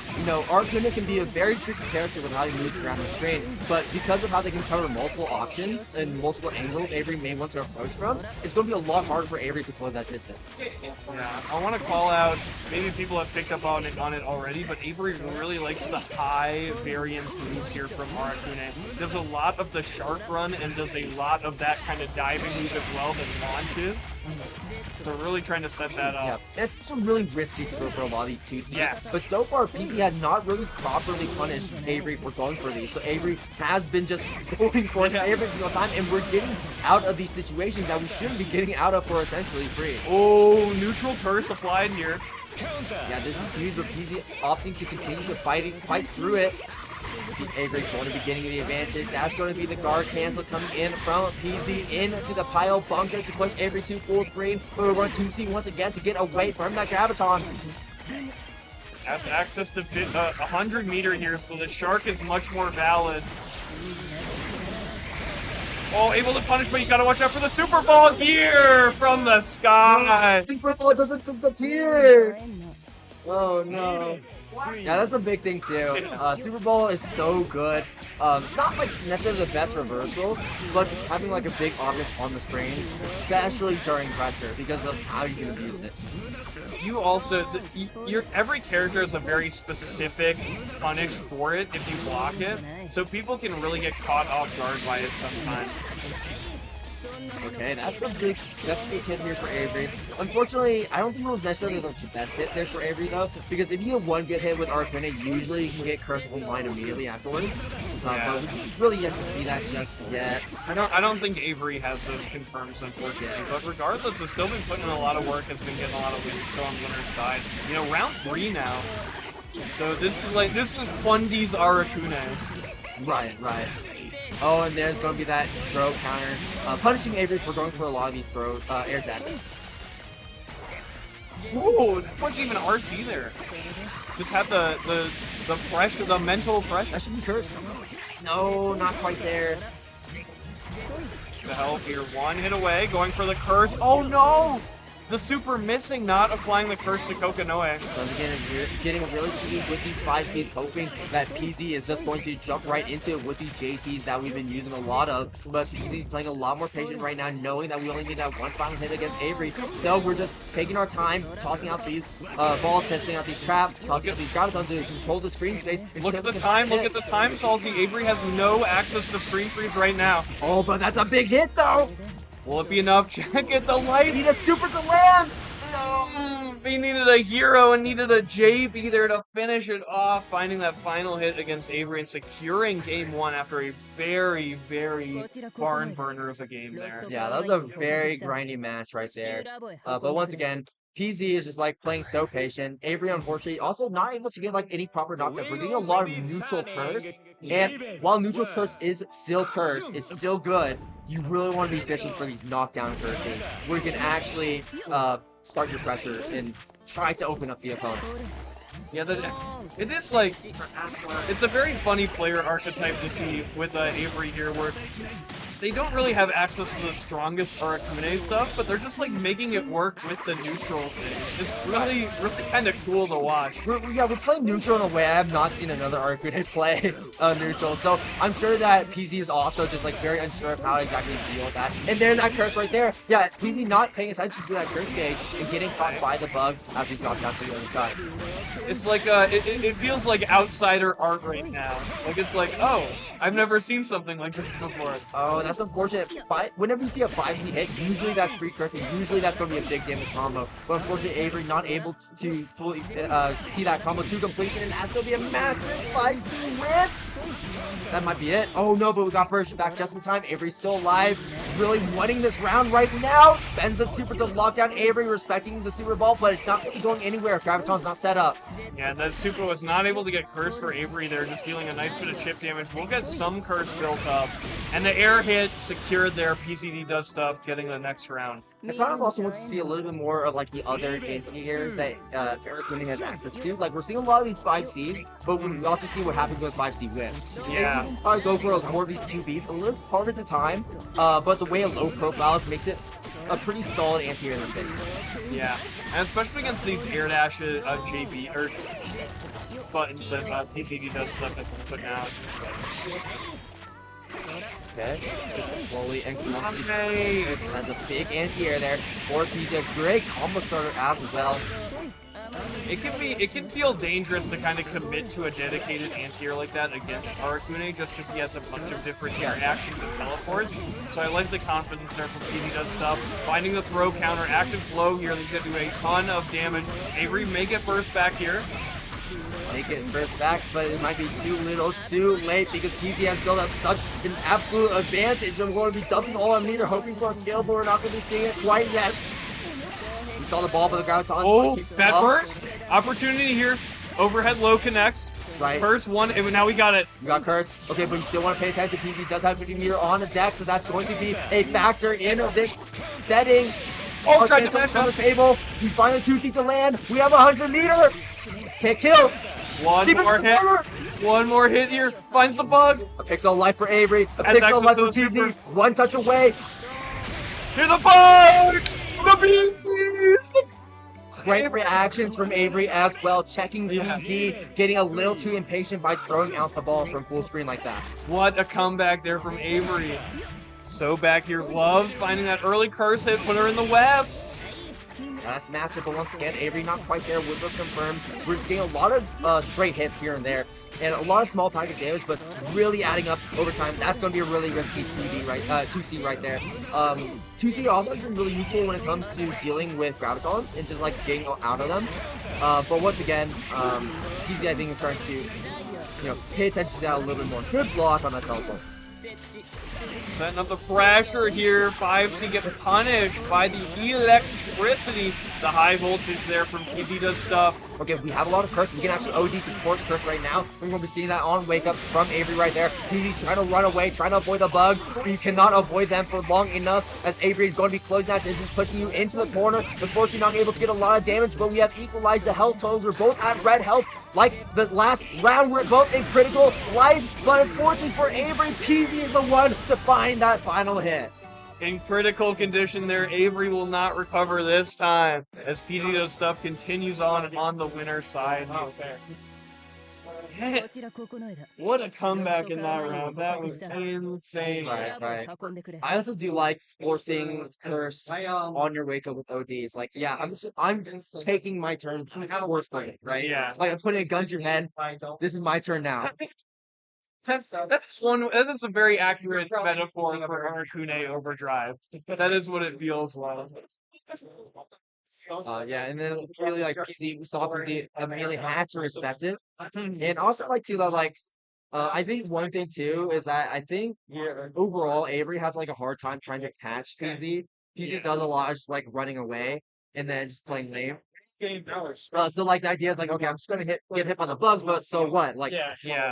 Arcuna can be a very tricky character with how he moves around the screen, but because of how they can cover multiple options and multiple angles Avery may want to approach from, it's going to be a lot harder for Avery to play that distance. Yeah, I want to call out, maybe people have picked up on it already, but Avery really likes the high variance moves here from Arcune. Does a lot of the shark run and does a lot of that kind of diving move as well that launches. So really trying to set that up. Yeah, it's also really risky to go for a lot of these 2Cs. Yes. But so far, PZ has not really properly punished Avery for going for these. So Avery has been just going for it every single time, and we're getting out of these situations that we shouldn't be getting out of for essentially free. Oh, neutral curse applied here. Yeah, this is huge, but PZ opting to continue to fight through it. Avery going to be getting the advantage. That's going to be the guard cancel coming in from PZ into the pile bunker to push Avery to full screen. But we're going to see once again to get away from that Graviton. Has access to 100 meter here, so the shark is much more valid. Oh, able to punish, but you gotta watch out for the Super Ball here from the sky. Super Ball doesn't disappear. Oh no. Yeah, that's the big thing too. Super Bowl is so good. Not like necessarily the best reversal, but just having like a big object on the screen, especially during pressure, because of how you can abuse it. You also, every character has a very specific punish for it if you block it, so people can really get caught off guard by it sometimes. Okay, that's a big hit here for Avery. Unfortunately, I don't think it was necessarily the best hit there for Avery though, because if you get one good hit with Arcana, usually you can get Curse online immediately afterwards. but we really yet to see that just yet. I don't think Avery has those confirms, unfortunately. But regardless, has still been putting in a lot of work. Has been getting a lot of wins still on winner's side. You know, round 3 now. So this is Fundy's Arakune. Right. Oh, and there's going to be that throw counter, punishing Avery for going for a lot of these air jacks. Ooh, that wasn't even RC there. Just have the pressure, the mental pressure. That should be cursed. No, not quite there. The help here, 1 hit away, going for the curse. Oh no! The super missing, not applying the curse to Kokanoe. So again, getting really cheeky with these 5Cs, hoping that PZ is just going to jump right into it with these JCs that we've been using a lot of. But PZ's playing a lot more patient right now, knowing that we only need that one final hit against Avery. So we're just taking our time, tossing out these balls, testing out these traps, tossing out these gravitons to control the screen space. Look at the time, Salty. Avery has no access to screen freeze right now. Oh, but that's a big hit though! Will it be enough? Check it, the light! Need a super to land! No! They needed a hero and needed a JB there to finish it off, finding that final hit against Avery and securing game 1 after a very, very barn burner of a game there. Yeah, that was a very grindy match right there. But once again, PZ is just like playing so patient. Avery, unfortunately, also not able to get like any proper knockdowns. We're getting a lot of neutral curse, and while neutral curse is still curse, it's still good. You really want to be fishing for these knockdown curses where you can actually start your pressure and try to open up the opponent. Yeah, it is like, it's a very funny player archetype to see with Avery here, where they don't really have access to the strongest Arakune stuff, but they're just like making it work with the neutral thing. It's really kind of cool to watch. We're playing neutral in a way I have not seen another Arakune play neutral, so I'm sure that PZ is also just like very unsure of how exactly to deal with that. And there's that curse right there. Yeah, PZ not paying attention to that curse gauge and getting caught by the bug after he dropped down to the other side. It's like, it feels like outsider art right now. Like, it's like, oh, I've never seen something like this before. Oh, that's unfortunate. Whenever you see a 5C hit, usually that's free curse, and usually that's going to be a big damage combo. But unfortunately, Avery not able to fully see that combo to completion, and that's going to be a massive 5C win! That might be it. Oh no, but we got first back just in time. Avery's still alive. Really winning this round right now. Spends the super to lock down Avery, respecting the super ball, but it's not really going anywhere if Graviton's not set up. Yeah, that super was not able to get curse for Avery there, just dealing a nice bit of chip damage. We'll get some curse built up. And the air hit secured there. PCD does stuff, getting the next round. I kind of also want to see a little bit more of like the other anti-airs that Arakune has access to. Like we're seeing a lot of these 5Cs, but we also see what happens with 5C whips. Yeah. And we probably go for more of these 2Bs a little part of the time, but the way it low profiles makes it a pretty solid anti-air in the face. Yeah, and especially against these air dashes, JB, or buttons that PCD does stuff that can put out. Okay, just slowly and Okay. That's a big anti-air there. Or PZ, a great combo starter as well. It can feel dangerous to kind of commit to a dedicated anti-air like that against Arakune, just because he has a bunch of different air actions and teleports. So I like the confidence there from PZ does stuff. Finding the throw counter, active flow here, he's gonna do a ton of damage. Avery may get burst back here. Make it first back, but it might be too little, too late, because PZ has built up such an absolute advantage. I'm going to be dumping all on meter, hoping for a kill, but we're not going to be seeing it quite yet. We saw the ball, but the Graviton. Oh, bad burst. Opportunity here. Overhead low connects. Right. First one, and now we got it. We got curse. Okay, but you still want to pay attention. PZ does have 50 meter on the deck, so that's going to be a factor in this setting. Oh, tried to finish on up the table. We find the 2C to land. We have 100 meter. Can't kill. One more hit. One more hit here. Finds the bug. A pixel life for Avery. A That's pixel life for actually PZ. One touch away. Here's the bug. The beast. Great reactions from Avery as well. Checking PZ. Getting a little too impatient by throwing out the ball from full screen like that. What a comeback there from Avery. So back here, loves finding that early curse hit. Put her in the web. That's massive, but once again, Avery not quite there. Whip was confirmed. We're just getting a lot of straight hits here and there, and a lot of small packet damage, but it's really adding up over time. That's going to be a really risky 2C right there. 2C also has been really useful when it comes to dealing with Gravitons and just like getting out of them. But once again, PZ I think is starting to pay attention to that a little bit more. Good block on that teleport. Setting up the pressure here. 5C get punished by the electricity. The high voltage there from PZ does stuff. Okay, we have a lot of curse. We can actually OD to force curse right now. We're going to be seeing that on wake up from Avery right there. PZ trying to run away, trying to avoid the bugs, but you cannot avoid them for long enough as Avery is going to be closing that distance, pushing you into the corner. Unfortunately, not able to get a lot of damage, but we have equalized the health totals. We're both at red health. Like the last round, we're both in critical life, but unfortunately for Avery, PZ is the one to find that final hit. In critical condition there, Avery will not recover this time as PZ stuff continues on the winner's side. What a comeback in that round. That was insane. Right. I also do like forcing curse on your wake up with ODs. Like, yeah, I'm taking my turn forcefully, right? Yeah. Like I'm putting a gun to your head. This is my turn now. That's a very accurate metaphor for Aracune Overdrive. That is what it feels like. Yeah, and then really like PZ, we saw the immediately had to respect it, and also like too that like I think one thing too is that I think overall Avery has like a hard time trying to catch PZ. PZ does a lot of just like running away and then just playing lame. So like the idea is like, okay, I'm just gonna get hit by the bugs, but so what? Like,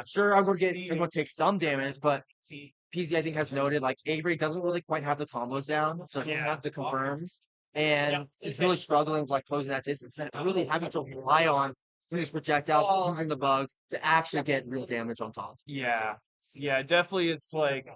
sure, I'm gonna take some damage, but PZ I think has noted like Avery doesn't really quite have the combos down, doesn't have the confirms, and is really struggling with like closing that distance and really having to rely on these projectiles, using the bugs to actually get real damage on top. Yeah, definitely. It's like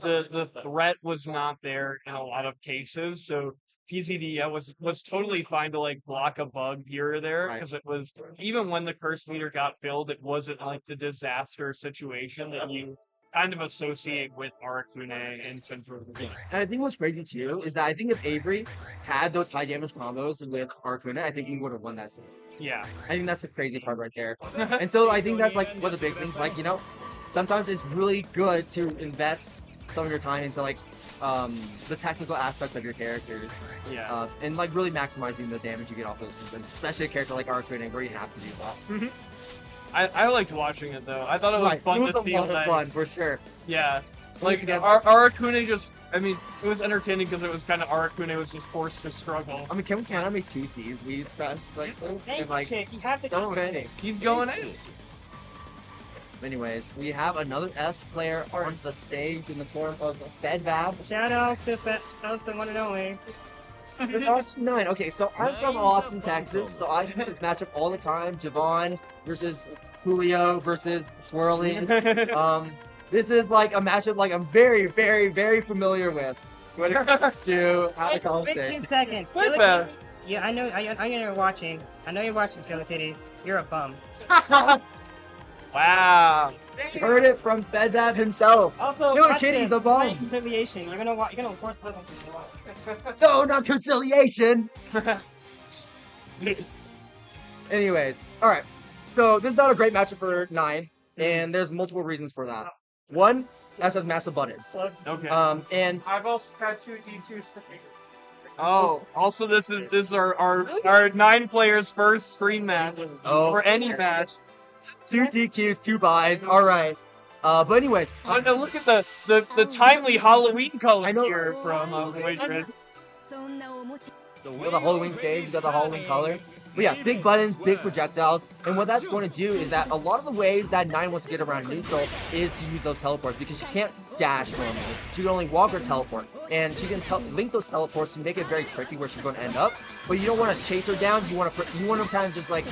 the threat was not there in a lot of cases, so PZD was totally fine to like block a bug here or there because it was even when the curse meter got filled, it wasn't like the disaster situation that you kind of associate with Aracune and Central. And I think what's crazy too is that I think if Avery had those high damage combos with Aracune, I think he would have won that scene. Yeah, I think that's the crazy part right there. And so I think that's like one of the big things. Like sometimes it's really good to invest some of your time into like the technical aspects of your characters. Yeah. And like really maximizing the damage you get off those movements, especially a character like Aracune where you have to do that. I liked watching it though. I thought it was fun to feel. It was a lot of fun for sure. Yeah, like Aracune just. I mean, it was entertaining because it was kind of Aracune was just forced to struggle. I mean, can we count how many 2Cs we pressed? Like, and, like you have to go in. He's going in. Anyways, we have another S player on the stage in the form of BlazBlue. Shout out to the one and only. Austin 9. Okay, so I'm from Austin, Texas, so I see this matchup all the time. Javon versus Julio versus Swirling. This is like a matchup like I'm very, very, very familiar with when it comes to how to call 15 seconds. Yeah, I know you're watching. I know you're watching, Killer Kitty. You're a bum. Wow. Heard it from BlazBlue himself. Also, Killer Kitty's a bum. Conciliation. You're gonna force this. No, not conciliation. Anyways, all right. So this is not a great matchup for 9, and there's multiple reasons for that. One, S has massive buttons. Okay. And I've also got 2 D2s. Oh, also this is our 9 players first screen match for any match. 2 DQs, 2 buys. All right. But anyways, now look at the timely Halloween color here from Voidred. You got the Halloween stage, you got the Halloween color. But yeah, big buttons, big projectiles, and what that's going to do is that a lot of the ways that 9 wants to get around neutral is to use those teleports because she can't dash normally. She can only walk or teleport, and she can link those teleports to make it very tricky where she's going to end up. But you don't want to chase her down. You want to kind of just like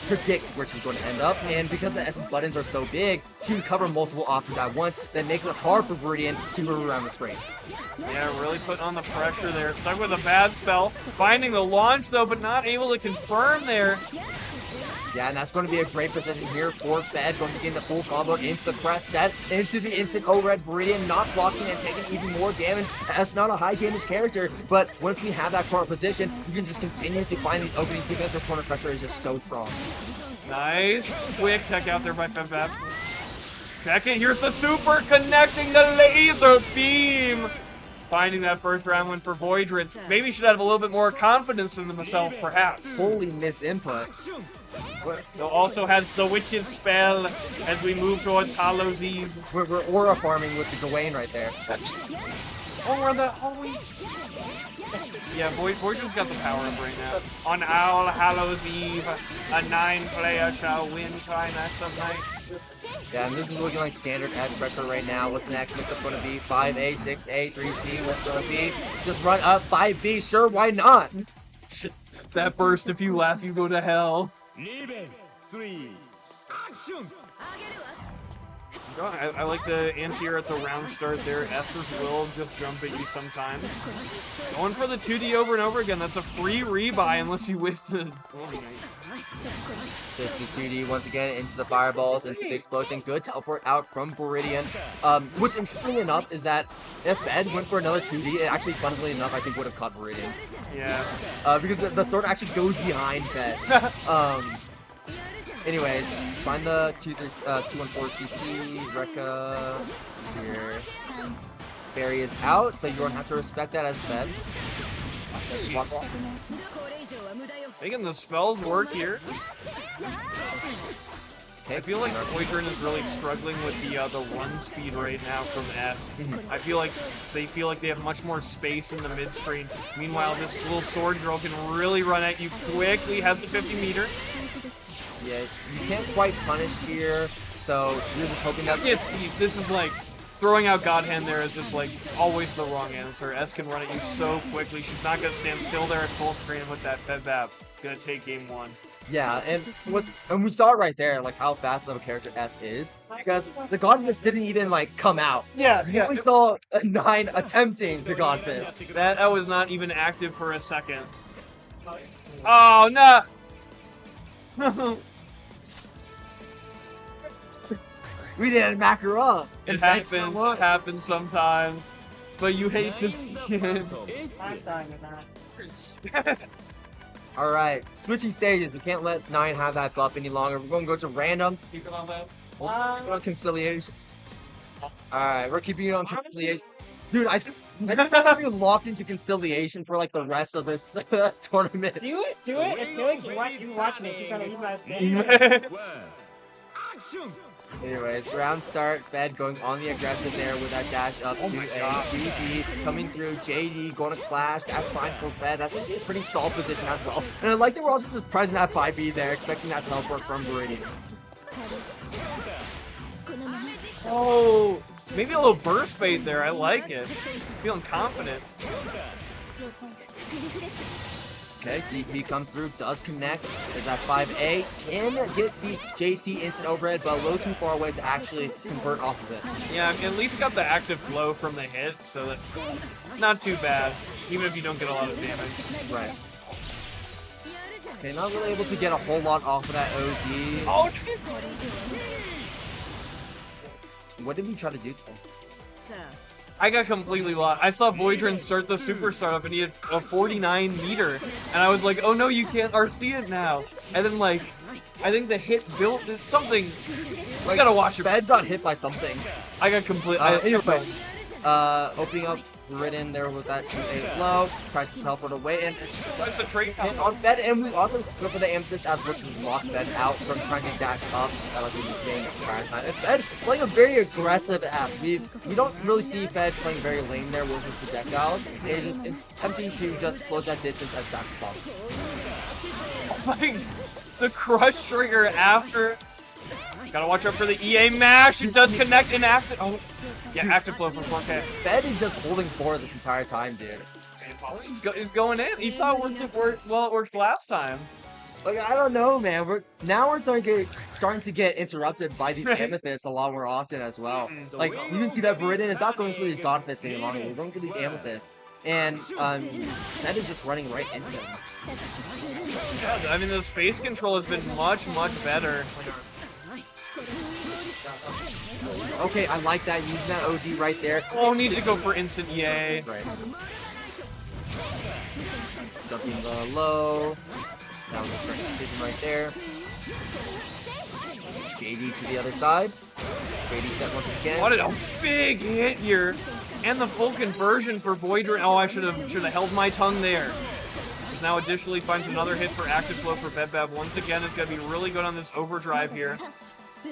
predict where she's going to end up, and because the S's buttons are so big, she can cover multiple options at once. That makes it hard for Viridian to move around the screen. Yeah, really putting on the pressure there. Stuck with a bad spell. Finding the launch, though, but not able to confirm there. Yeah, and that's going to be a great position here for Fed, going to get the full combo into the press set, into the instant O-Red Viridian, not blocking and taking even more damage. That's not a high damage character, but once we have that corner position, you can just continue to find these openings because their corner pressure is just so strong. Nice. Quick tech out there by FevFev. Second, here's the super connecting the laser beam. Finding that first round win for Voidred. Maybe should have a little bit more confidence in himself, perhaps. Fully misinput. Though also has the Witch's Spell as we move towards Hollow's Eve. We're aura farming with the Gawain right there. Oh, we're the always. Yeah, Voidron's got the power up right now. On All Hallows Eve, a 9-player shall win Climax of Night. Yeah, and this is looking like standard S pressure right now. What's the next mix-up going to be? 5A, 6A, 3C. What's going to be? Just run up 5B. Sure, why not? That burst, if you laugh, you go to hell. I like the anti-air at the round start there. S's will just jump at you sometimes. Going for the 2D over and over again. That's a free rebuy unless you whiff the... Oh, nice. 52D once again into the fireballs, into the explosion. Good teleport out from Viridian. What's interesting enough is that if Fed went for another 2D, it actually, funnily enough, I think would have caught Viridian. Yeah. Because the sword actually goes behind Fed. Anyways, find the 214cc, Rekka here. Barry is out, so you don't have to respect that as Fed. Making the spells work here. Okay, I feel like Voidron is really struggling with the run speed right now from S. I feel like they have much more space in the mid screen. Meanwhile, this little sword girl can really run at you quickly. Has the 50 meter. Yeah, you can't quite punish here, so you're just hoping that... Yes, this is like, throwing out God Hand there is just like, always the wrong answer. S can run at you so quickly, she's not gonna stand still there at full screen with that Fed Bap. Gonna take game 1. Yeah, and we saw it right there, like how fast of a character S is, because the God Fist didn't even like come out. Yeah. We saw a 9 attempting to God Fist. That was not even active for a second. Oh, no! We didn't back her up. It happens sometimes, but you hate to see it. Alright, switching stages. We can't let 9 have that buff any longer. We're going to go to random. Keep it on that. We're on conciliation. Alright, we're keeping it on conciliation. Dude, I think we're be locked into conciliation for like the rest of this tournament. Do it. I feel like you watching it. You guys. Anyways, round start. Fed going on the aggressive there with that dash up to a GD coming through. JD going to clash. That's fine for Fed. That's actually a pretty solid position as well. And I like that we're also just present at 5B there, expecting that teleport from Viridian. Oh, maybe a little burst bait there. I like it. Feeling confident. Okay, DP comes through, does connect. Is at 5A. Can get the JC instant overhead, but a little too far away to actually convert off of it. Yeah, at least got the active flow from the hit, so that not too bad, even if you don't get a lot of damage. Right. Okay, not really able to get a whole lot off of that OD. Oh, what did we try to do today? I got completely lost. I saw Voidron start the super startup and he had a 49 meter. And I was like, oh no, you can't RC it now. And then like, I think the hit built something. I gotta watch it. Fed got hit by something. I got completely. Anyway, opening up Ridden there with that 2A flow, tries to teleport away, and that's a trade hit on Fed, and we also go for the Amethyst as we're to lock Fed out from trying to dash up. That was just getting entire time. And Fed playing a very aggressive app. We don't really see Fed playing very lame there with his projectiles. They're just attempting to just close that distance as fast as possible. Like, the crush trigger after. Gotta watch out for the EA mash. It does connect in active. Oh, yeah, active flow from 4K. Fed is just holding forward this entire time, dude. He's going in. He saw it worked well. It worked last time. Like, I don't know, man. We're starting to get interrupted by these amethysts a lot more often as well. Like, you can see that Viridian is not going for these God Fists any longer. We're going for these amethysts. And Fed is just running right into them. Yeah, I mean, the space control has been much better. Okay, I like that. Using that OD right there. Oh, needs to go for instant EA. Right. Stuffing the low. That was a correct decision right there. JD to the other side. JD set once again. What a big hit here. And the full conversion for Voidron. Oh, I should have held my tongue there. as now additionally finds another hit for active flow for BlazBlue. Once again, it's going to be really good on this overdrive here.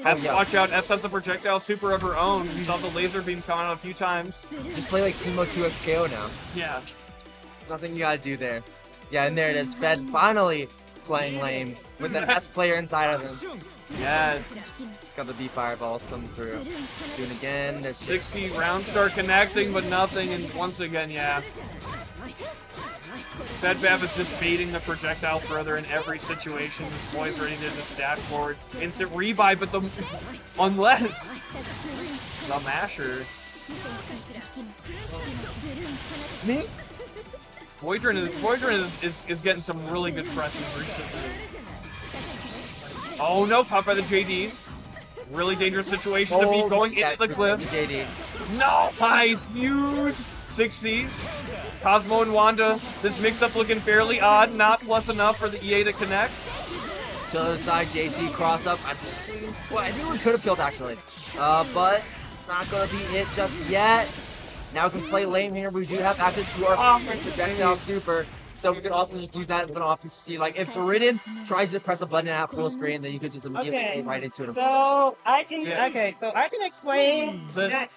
Has to watch out. S has a projectile super of her own. We saw the laser beam coming out a few times. Just play like Teemo 2x KO now. Yeah. Nothing you gotta do there. Yeah, and there it is. Fed finally playing lame with the S player inside of him. Yes. Got the B fireballs coming through. Doing again. There's 60 round start connecting, but nothing. And once again, yeah. BlazBlue is just baiting the projectile further in every situation. This boy's ready to just dash forward. Instant rebuy, but unless the masher. me. Voidrin is getting some really good presses recently. Oh no, caught by the JD. Really dangerous situation to be going into the cliff. JD. No, nice, huge 6C. Cosmo and Wanda, this mix-up looking fairly odd, not plus enough for the EA to connect. To the other side, JC cross up. I think we could have killed actually, but not gonna be it just yet. Now we can play lame here. We do have access to our projectile super, so we can also just use that as an option to see, like, if Viridian tries to press a button at full screen, then you could just immediately go right into it. So I can explain that.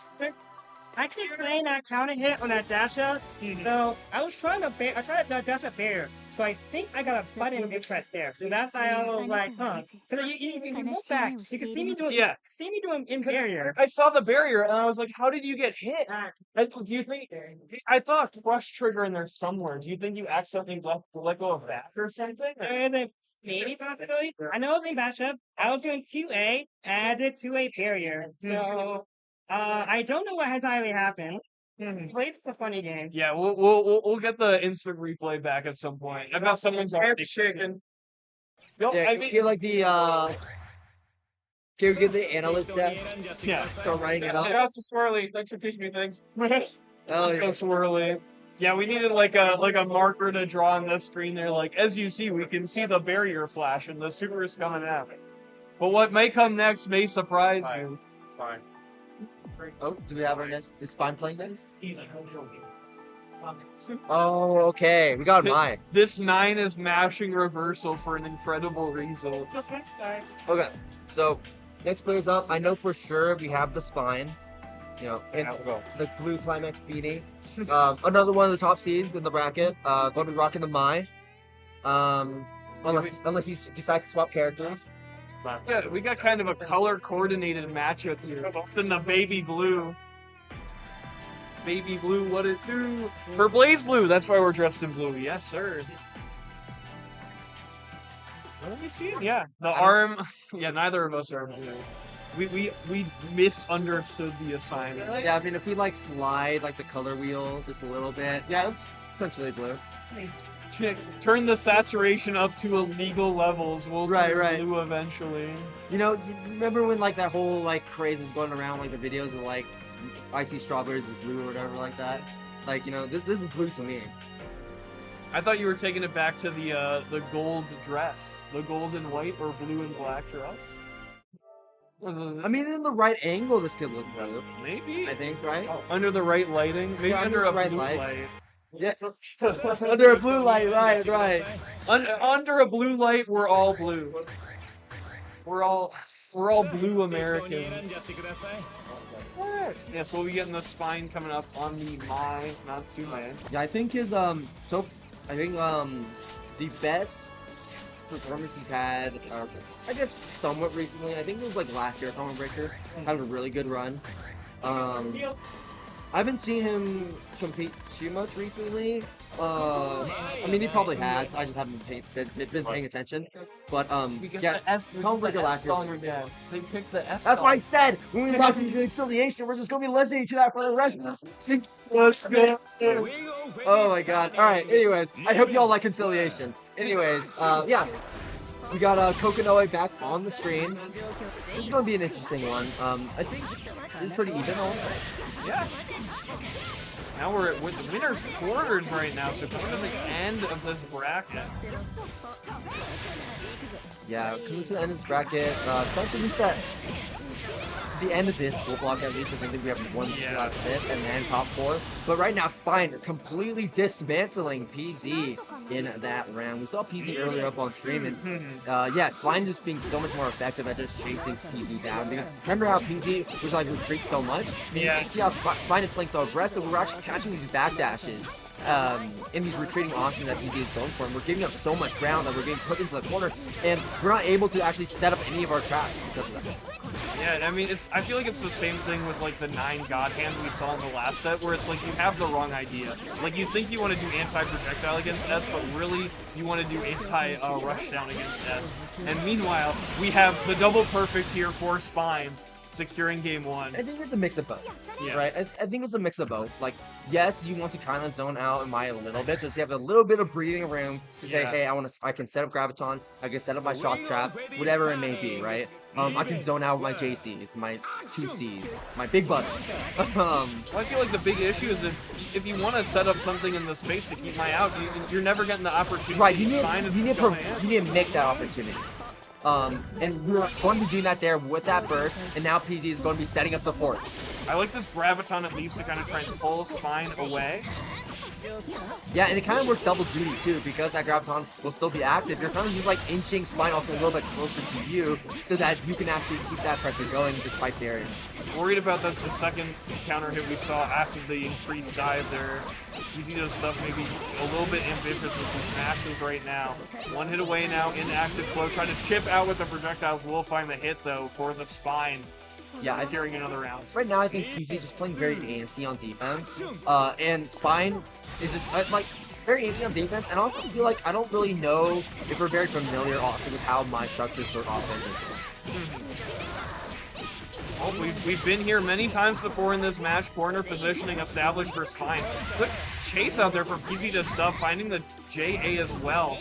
I can explain that counter hit on that dash up. So I was trying to dash up barrier. So I think I got a button interest there. So that's why I was like, huh. Because you can look back, you can see me doing in barrier. I saw the barrier and I was like, how did you get hit? Do you think, I thought crush trigger in there somewhere. Do you think you accidentally let go of that or something? Maybe possibly. I know it was in matchup. I was doing 2A and I did 2A barrier. So I don't know what entirely happened. Play's a funny game. Yeah, we'll get the instant replay back at some point. I got someone's already shaking. Yo, Yeah, I I mean, feel like the can we get the analyst desk? yeah. Start writing it up. Yeah, it's Swirly. Thanks for teaching me things. Oh, Let's go Swirly. Yeah, we needed like a marker to draw on this screen there. Like, as you see, we can see the barrier flash and the super is coming out. But what may come next may surprise you. It's fine. Oh, do we have our next? Is Spine playing things? Oh, okay. We got mine. This 9 is mashing reversal for an incredible result. Sorry. Okay, so next player's up. I know for sure we have the Spine. You know, and the blue Climax beanie. Another one of the top seeds in the bracket. Going to be rocking the Mai. Unless he decides to swap characters. Yeah, we got kind of a color-coordinated matchup here. Then the baby blue. Baby blue, what it do? For BlazBlue, that's why we're dressed in blue. Yes, sir. What are we seeing? Yeah, the arm. Yeah, neither of us are blue. We misunderstood the assignment. Yeah, I mean, if we like slide like the color wheel just a little bit, yeah, it's essentially blue. Turn the saturation up to illegal levels. We'll turn blue eventually. You know, you remember when like that whole like craze was going around, like the videos of like icy strawberries is blue or whatever like that? Like, you know, this is blue to me. I thought you were taking it back to the gold dress, the gold and white or blue and black dress. I mean, in the right angle, this could look blue. Maybe. I think, right? Under the right lighting, maybe under a blue light. Yeah, under a blue light, right. Under a blue light, we're all blue. We're all blue Americans. Yeah, so we'll be getting the Spine coming up on the Mai Natsume. Yeah, I think his the best performance he's had, I guess somewhat recently. I think it was like last year, Thorn Breaker. Had a really good run. I haven't seen him compete too much recently. I mean, he probably has. I just haven't been paying attention. But yeah, Thorn Breaker last year. They picked the S. That's why I said when we talk about conciliation, we're just gonna be listening to that for the rest of this. Let's go. Oh my god. All right. Anyways, I hope y'all like conciliation. Anyways, yeah, we got Kokonoe back on the screen. This is gonna be an interesting one. I think this is pretty even also. Yeah. Now we're with the winner's quarters right now, so coming to the end of this bracket. Yeah, coming to the end of this bracket. Especially at the end of this full block, at least I think we have one out of fifth and then top four. But right now, Spine completely dismantling PZ in that round. We saw PZ earlier up on stream, and yeah, Spine just being so much more effective at just chasing PZ down. Because remember how PZ was like retreat so much? Yeah. You see how Spine is playing so aggressive, we're actually catching these backdashes. In these retreating options that PZ is going for, and we're giving up so much ground that we're getting put into the corner, and we're not able to actually set up any of our traps because of that. Yeah, I mean, I feel like it's the same thing with like the 9 God Hand we saw in the last set, where it's like you have the wrong idea. Like you think you want to do anti-projectile against S, but really you want to do anti-rushdown against S. And meanwhile, we have the double perfect here for Spine, securing game 1. I think it's a mix of both, Yeah. right? I think it's a mix of both. Like, yes, you want to kind of zone out Mai a little bit, just to have a little bit of breathing room to say, Yeah. hey, I can set up Graviton, I can set up my shock trap, whatever it may be, right? I can zone out my JCs, my 2Cs, my big buttons. Well, I feel like the big issue is if you want to set up something in the space to keep Mai out, you're never getting the opportunity. Right, to shine and you need go to make that opportunity. And we're going to be doing that there with that burst, and now PZ is going to be setting up the fort. I like this Graviton at least to kind of try and pull Spine away. Yeah, and it kind of works double duty too, because that Graviton will still be active. You're kind of just like inching Spine also a little bit closer to you, so that you can actually keep that pressure going despite barrier. Worried about that's the second counter hit we saw after the increased dive there. Easy to stuff, maybe a little bit ambitious with the smashes right now. One hit away now in active flow, trying to chip out with the projectiles. Will find the hit though for the Spine. Yeah, I carrying another round. Right now, I think PZ is just playing very antsy on defense, and Spine is just very antsy on defense. And I also feel like I don't really know if we're very familiar also with how my structures for offense is. Well, we've been here many times before in this match. Corner positioning established for Spine. Good chase out there for PZ to stuff, finding the JA as well.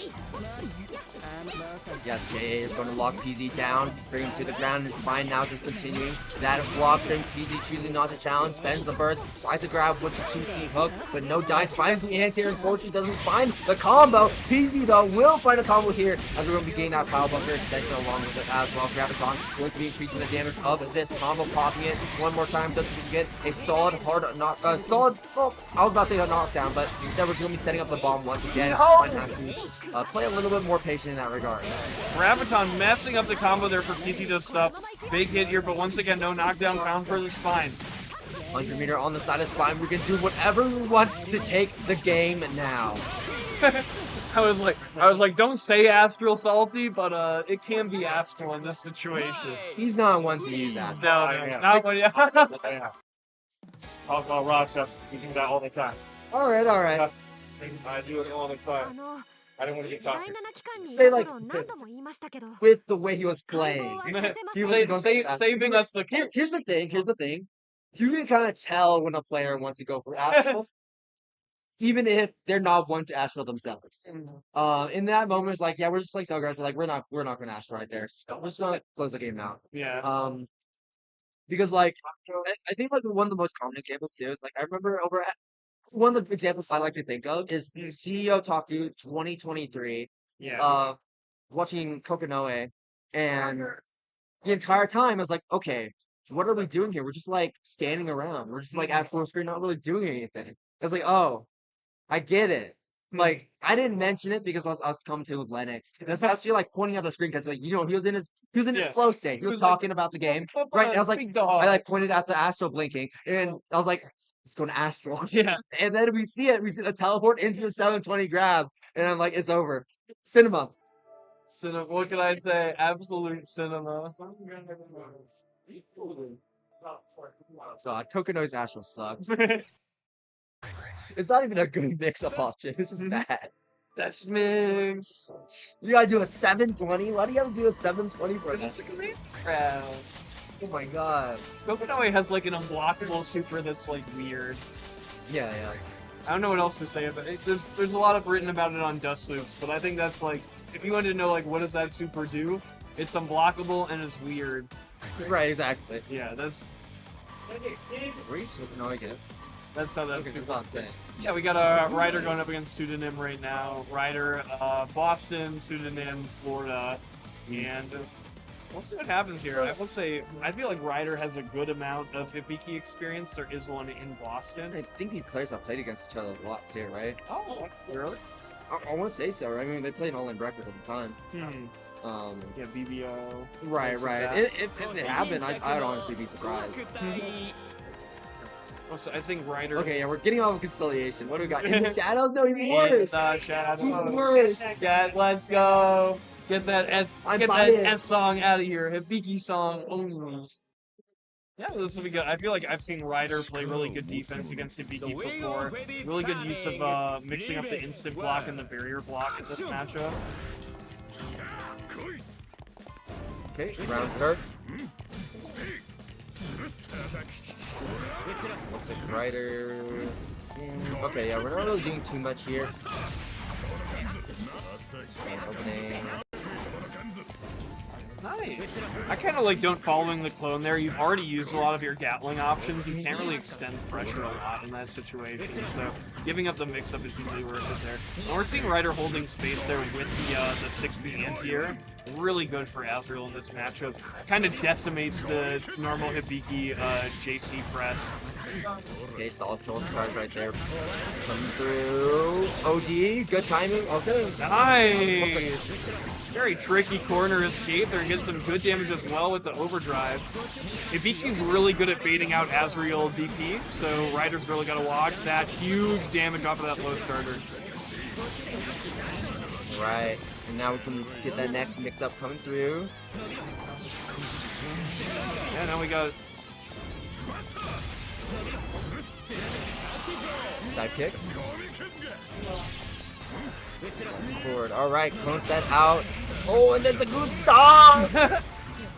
Yes, JA is going to lock PZ down, bring him to the ground, and Spine now just continuing that block string. PZ choosing not to challenge, spends the burst, tries to grab with the 2C hook, but no dice, finds the anti-air, unfortunately doesn't find the combo. PZ though will find a combo here, as we're going to be getting that power bunker extension along with it as well. Graviton going to be increasing the damage of this combo, popping it one more time just to get a solid, hard knock, I was about to say a knockdown, but instead we're just going to be setting up the bomb once again. Spine has to play a little bit more patient in that regard. Graviton messing up the combo there for PT to stuff. Big hit here, but once again, no knockdown found for the Spine. 100 meter on the side of Spine. We can do whatever we want to take the game now. I was like, don't say Astral Salty, but it can be Astral in this situation. He's not one to use Astral. No, not one. Yeah. Talk about Rochester. We do that all the time. All right. I do it all the time. I don't want to get toxic. Say like with the way he was playing. He was Saving us the Here's the thing. You can kind of tell when a player wants to go for Astral, even if they're not one to Astral themselves. In that moment, it's like, yeah, we're just playing so aggressive. Like we're not going to Astral right there. We're just gonna close the game out. Yeah. Because like I think like one of the most common examples too. Like I remember one of the examples I like to think of is CEO Taku 2023. Yeah. Watching Kokonoe, and the entire time I was like, okay, what are we doing here? We're just like standing around. We're just like at full screen, not really doing anything. I was like, oh, I get it. Like I didn't mention it because I was commenting with Lennox. That's actually like pointing at the screen because like he was in his flow state. He was talking about the game, right? And I was like, I like pointed at the Astral blinking, and I was like, let's go to Astral. Yeah. And then we see the teleport into the 720 grab, and I'm like, it's over. Cinema. What can I say? Absolute cinema. God, Kokono's Astral sucks. It's not even a good mix-up option. It's just bad. That's mix. You gotta do a 720? Why do you have to do a 720 for It's that? a great crowd. Oh my god. Kokonoe has like an unblockable super that's like weird. Yeah. I don't know what else to say about it. There's a lot of written about it on Dust Loops, but I think that's like, if you wanted to know like what does that super do, it's unblockable and it's weird. Right, exactly. Yeah, that's No, I get it. that's how that's. Okay, good thought, say. Yeah, we got a Ryder going up against Pseudonym right now. Ryder, Boston, Pseudonym, Florida, and we'll see what happens here. I will say, I feel like Ryder has a good amount of Hibiki experience. There is one in Boston. I think these players have played against each other a lot too, right? Oh, really? I want to say so. Right? I mean, they played All-In Breakfast at the time. Yeah, BBO. Right. If it happened, I'd honestly be surprised. Also, I think Ryder. Okay, yeah, we're getting off of Conciliation. What do we got? In the Shadows? No, even worse. Shadows. Even worse. Yeah, let's go. Get that biased. S song out of here. Hibiki song. Ooh. Yeah, this will be good. I feel like I've seen Ryder play really good defense against Hibiki before. Really good use of mixing up the instant block and the barrier block in this matchup. Okay, round start. Looks like Ryder. Okay, yeah, we're not really doing too much here. Opening. Nice. I kind of like don't following the clone there. You've already used a lot of your Gatling options. You can't really extend pressure a lot in that situation. So giving up the mix-up is usually worth it there. And we're seeing Ryder holding space there with the 6B anti-air. Really good for Azrael in this matchup. Kind of decimates the normal Hibiki JC press. Okay, solid shoulder charge right there. Coming through. OD, good timing. Okay. Nice. Very tricky corner escape there, and get some good damage as well with the overdrive. Hibiki's really good at baiting out Azrael DP, so Ryder's really got to watch that huge damage off of that low starter. Right, and now we can get that next mix-up coming through. Yeah, now we got dive kick. Forward. Alright, clone set out. Oh, and there's a Gustav!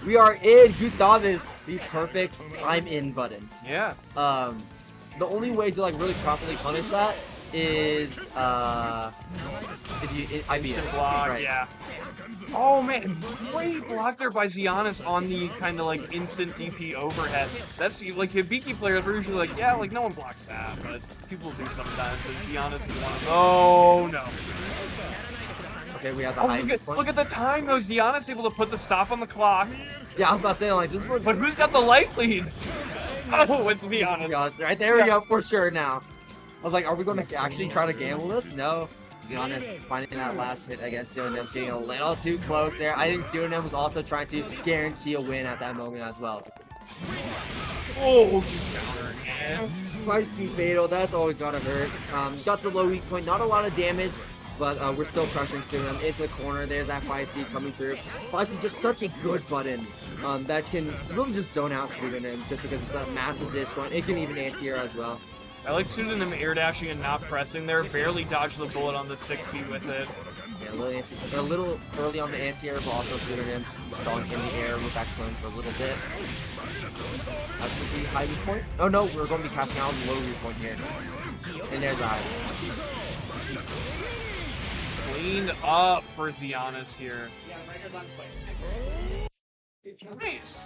We are in. Gustav is the perfect I'm in button. Yeah. The only way to like really properly punish that is if you IB it. Block, Right. yeah. Oh man, great block there by Giannis on the kind of like instant DP overhead. That's like Hibiki players are usually like, yeah, like no one blocks that, but people do sometimes. And Giannis is one of them. Oh no. Okay, we have the Oh, high look at the time though. Giannis able to put the stop on the clock. Yeah, I was about to say like this one. But who's got the light lead? Oh, with Giannis. Right there we go for sure now. I was like, are we going to actually try to gamble this? No. Giannis finding that last hit against Pseudonym, getting a little too close there. I think Pseudonym was also trying to guarantee a win at that moment as well. Oh, just counter again. Spicy fatal, that's always gotta hurt. Got the low weak point, not a lot of damage, but we're still crushing Pseudonym into the corner. There's that 5C coming through. 5C just such a good button that can really just zone out Pseudonym just because it's a massive disjoint. It can even anti-air as well. I like Pseudonym air dashing and not pressing there. Barely dodged the bullet on the 6B with it. Yeah, a little early on the anti-air, but also Pseudonym stalling in the air with that clone for a little bit. That should be high weak point. Oh no, we're going to be casting out low weak point here. And there's the high. Cleaned up for Giannis here. Nice.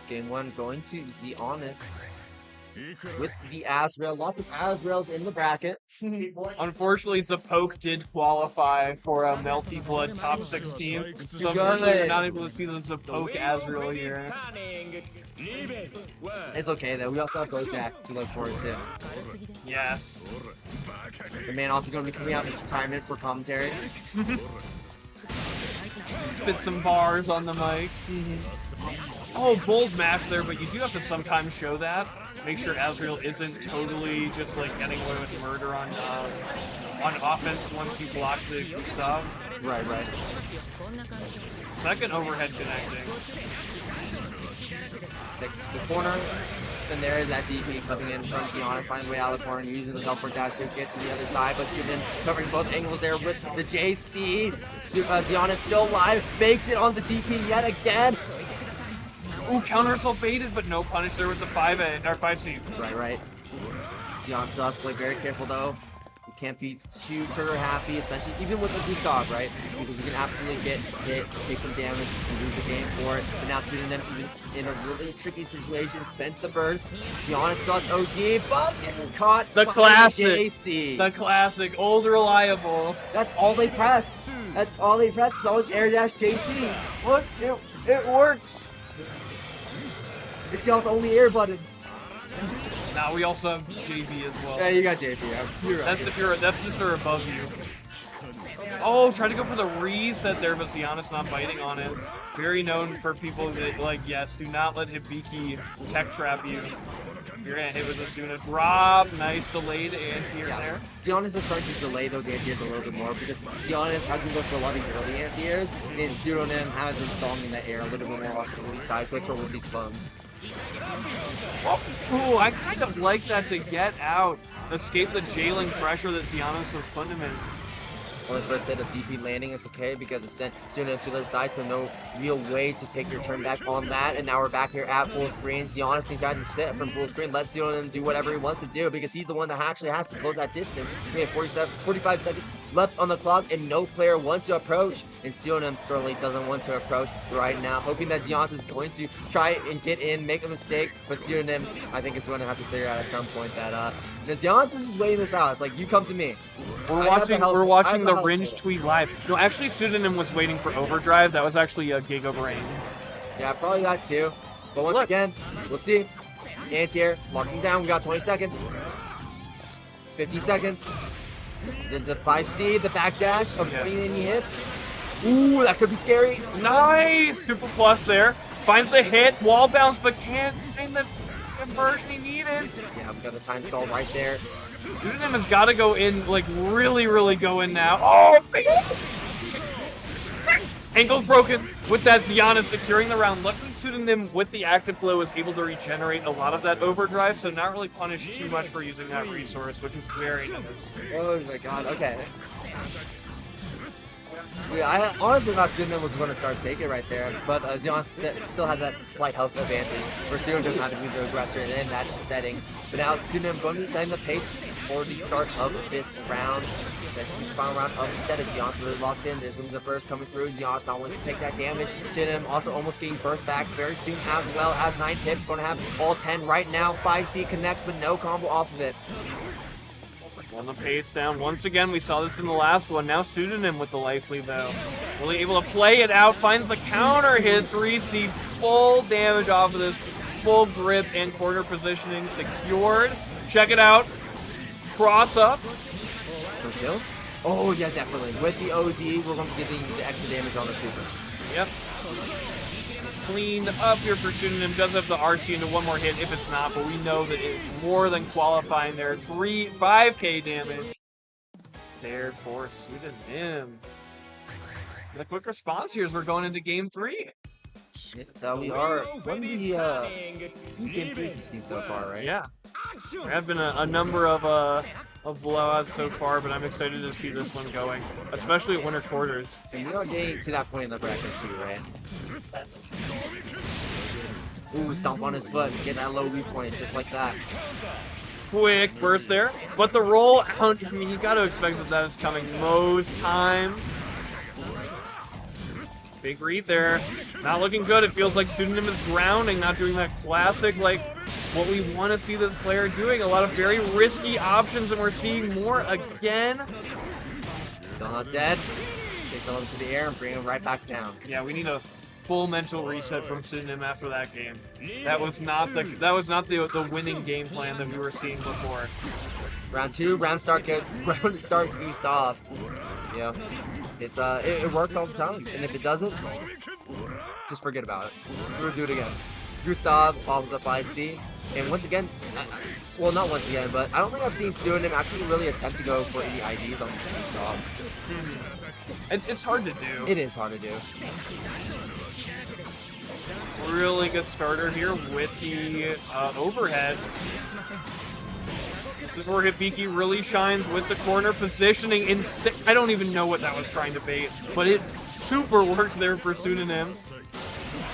Game 1 going to Giannis. With the Azrael, lots of Azraels in the bracket. Unfortunately, Zapoke did qualify for a Melty Blood top 16. So unfortunately, we're not able to see the Zapoke Azrael here. It's okay though, we also have Bojack to look forward to. Yes. The man also going to be coming out in his retirement for commentary. Spit some bars on the mic. Oh, bold match there, but you do have to sometimes show that. Make sure Azrael isn't totally just like getting away with murder on offense once you block the Gustav. Right. Second overhead connecting. Take the corner. Then there is that DP coming in from Giannis, finding a way out of the corner, using the teleport dash to get to the other side, but then covering both angles there with the JC. Giannis still alive, makes it on the DP yet again. Ooh, counter assault baited, but no punish there with the 5A or 5C. Right. Giannis still has to play very careful though. You can't be too trigger happy, especially even with the Gustav, right? Because you can absolutely get hit, take some damage, and lose the game for it. But now Pseudonym even in a really tricky situation, spent the burst. Giannis still has OD, but getting caught. The by classic. JC. The classic, old reliable. That's all they press. That's all they press. It's always air dash JC. Look, it works. It's y'all's only air button. Now we also have JB as well. Yeah, you got JP. You're right. That's if they're above you. Oh, try to go for the reset there, but Giannis not biting on it. Very known for people that, like, yes, do not let Hibiki tech trap you. You're gonna hit with the Zuna drop. Nice delayed anti-air there. Giannis is starting to delay those anti-airs a little bit more because Giannis hasn't gone for a lot of these early anti-airs, and Pseudonym has been stalling in the air a little bit more often with these side clicks or with these phones. Oh, I kind of like that to get out. Escape the jailing pressure that Giannis was putting him in. Only for a set of DP landing, it's okay because it's sent Pseudonym to the other side, so no real way to take your turn back on that. And now we're back here at full screen. Giannis can kind of sit from full screen, let Pseudonym do whatever he wants to do because he's the one that actually has to close that distance. We have 45 seconds left on the clock, and no player wants to approach. And Pseudonym certainly doesn't want to approach right now, hoping that Giannis is going to try and get in, make a mistake. But Pseudonym, I think, is going to have to figure out at some point that Giannis is just waiting this out. It's like, you come to me. We're watching the Ringe tweet live. No, actually, Pseudonym was waiting for overdrive. That was actually a Giga Brain. Yeah, probably that too. But once again, we'll see. Anti-air, locking down. We got 20 seconds. 15 seconds. There's the 5C, the backdash of putting any hits. Ooh, that could be scary. Nice! Super plus there. Finds the hit, wall bounce, but can't find the conversion he needed. Yeah, we got the time stall right there. Pseudonym has got to go in, like, really go in now. Oh, ankle's broken with that Giannis securing the round. Luckily, Pseudonym with the active flow was able to regenerate a lot of that overdrive, so not really punished too much for using that resource, which is very nice. Oh my god, okay. Yeah, I honestly thought Pseudonym was going to start taking it right there, but Giannis still had that slight health advantage for Pseudonym having to be the aggressor in that setting. But now Pseudonym going to be setting the pace for the start of this round. That should be the final round of the set as Giannis really locked in. There's going to be the burst coming through. Giannis not willing to take that damage. Pseudonym also almost getting burst back very soon, as well as 9 hits. Going to have all 10 right now. 5C connects, but no combo off of it. On the pace down. Once again, we saw this in the last one. Now Pseudonym with the life lead, though. Really able to play it out. Finds the counter hit. 3C. Full damage off of this. Full grip and corner positioning secured. Check it out. Cross up. For kill? Oh, yeah, definitely. With the OD, we're going to be getting the extra damage on the super. Yep. Cleaned up here for Pseudonym. Does have the RC into one more hit if it's not, but we know that it's more than qualifying there. 5k damage there for Pseudonym. And a quick response here as we're going into game 3. We are one of the game 3s we've seen so far, right? Yeah. There have been a number of blowouts so far, but I'm excited to see this one going, especially at winter quarters. And we are getting to that point in the bracket too, right? Ooh, dump on his foot, get that low weak point just like that. Quick burst there, but the roll out, I mean, you got to expect that that is coming most times. Big read there. Not looking good. It feels like Pseudonym is grounding, not doing that classic, like, what we want to see this player doing. A lot of very risky options, and we're seeing more again. Still not dead. Take him to the air and bring him right back down. Yeah, we need a full mental reset from Pseudonym after that game. That was not the winning game plan that we were seeing before. Round 2, round start Gustav. You know, it's it works all the time, and if it doesn't, just forget about it. We'll do it again. Gustav off of the 5C, and once again, well, not once again, but I don't think I've seen Pseudonym actually really attempt to go for any IDs on these Gustavs. It's hard to do. It is hard to do. Really good starter here with the overhead. This is where Hibiki really shines with the corner positioning. I don't even know what that was trying to bait, but it super worked there for Pseudonym.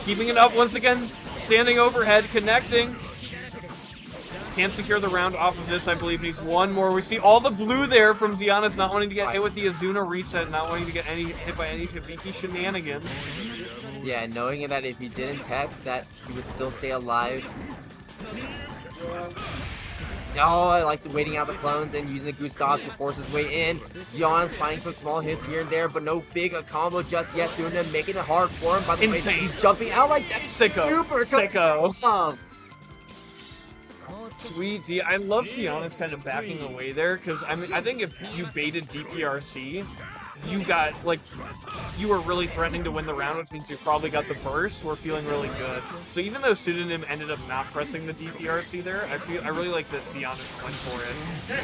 Keeping it up once again, standing overhead, connecting. Can't secure the round off of this, I believe. Needs one more. We see all the blue there from Giannis not wanting to get hit with the Azuna reset, not wanting to get hit by any Hibiki shenanigans. Yeah, knowing that if he didn't tech, that he would still stay alive. Oh, I like the waiting out the clones and using the Gustav to force his way in. Giannis finding some small hits here and there, but no big combo just yet. Doing him, making it hard for him. By the way, he's jumping out like that. Sicko. Super Sicko. Sweet. See, I love Tiana's kind of backing away there, because I mean, I think if you baited DPRC, you got, like, you were really threatening to win the round, which means you probably got the burst. We're feeling really good. So even though Pseudonym ended up not pressing the DPRC there, I really like that Tiana's went for it.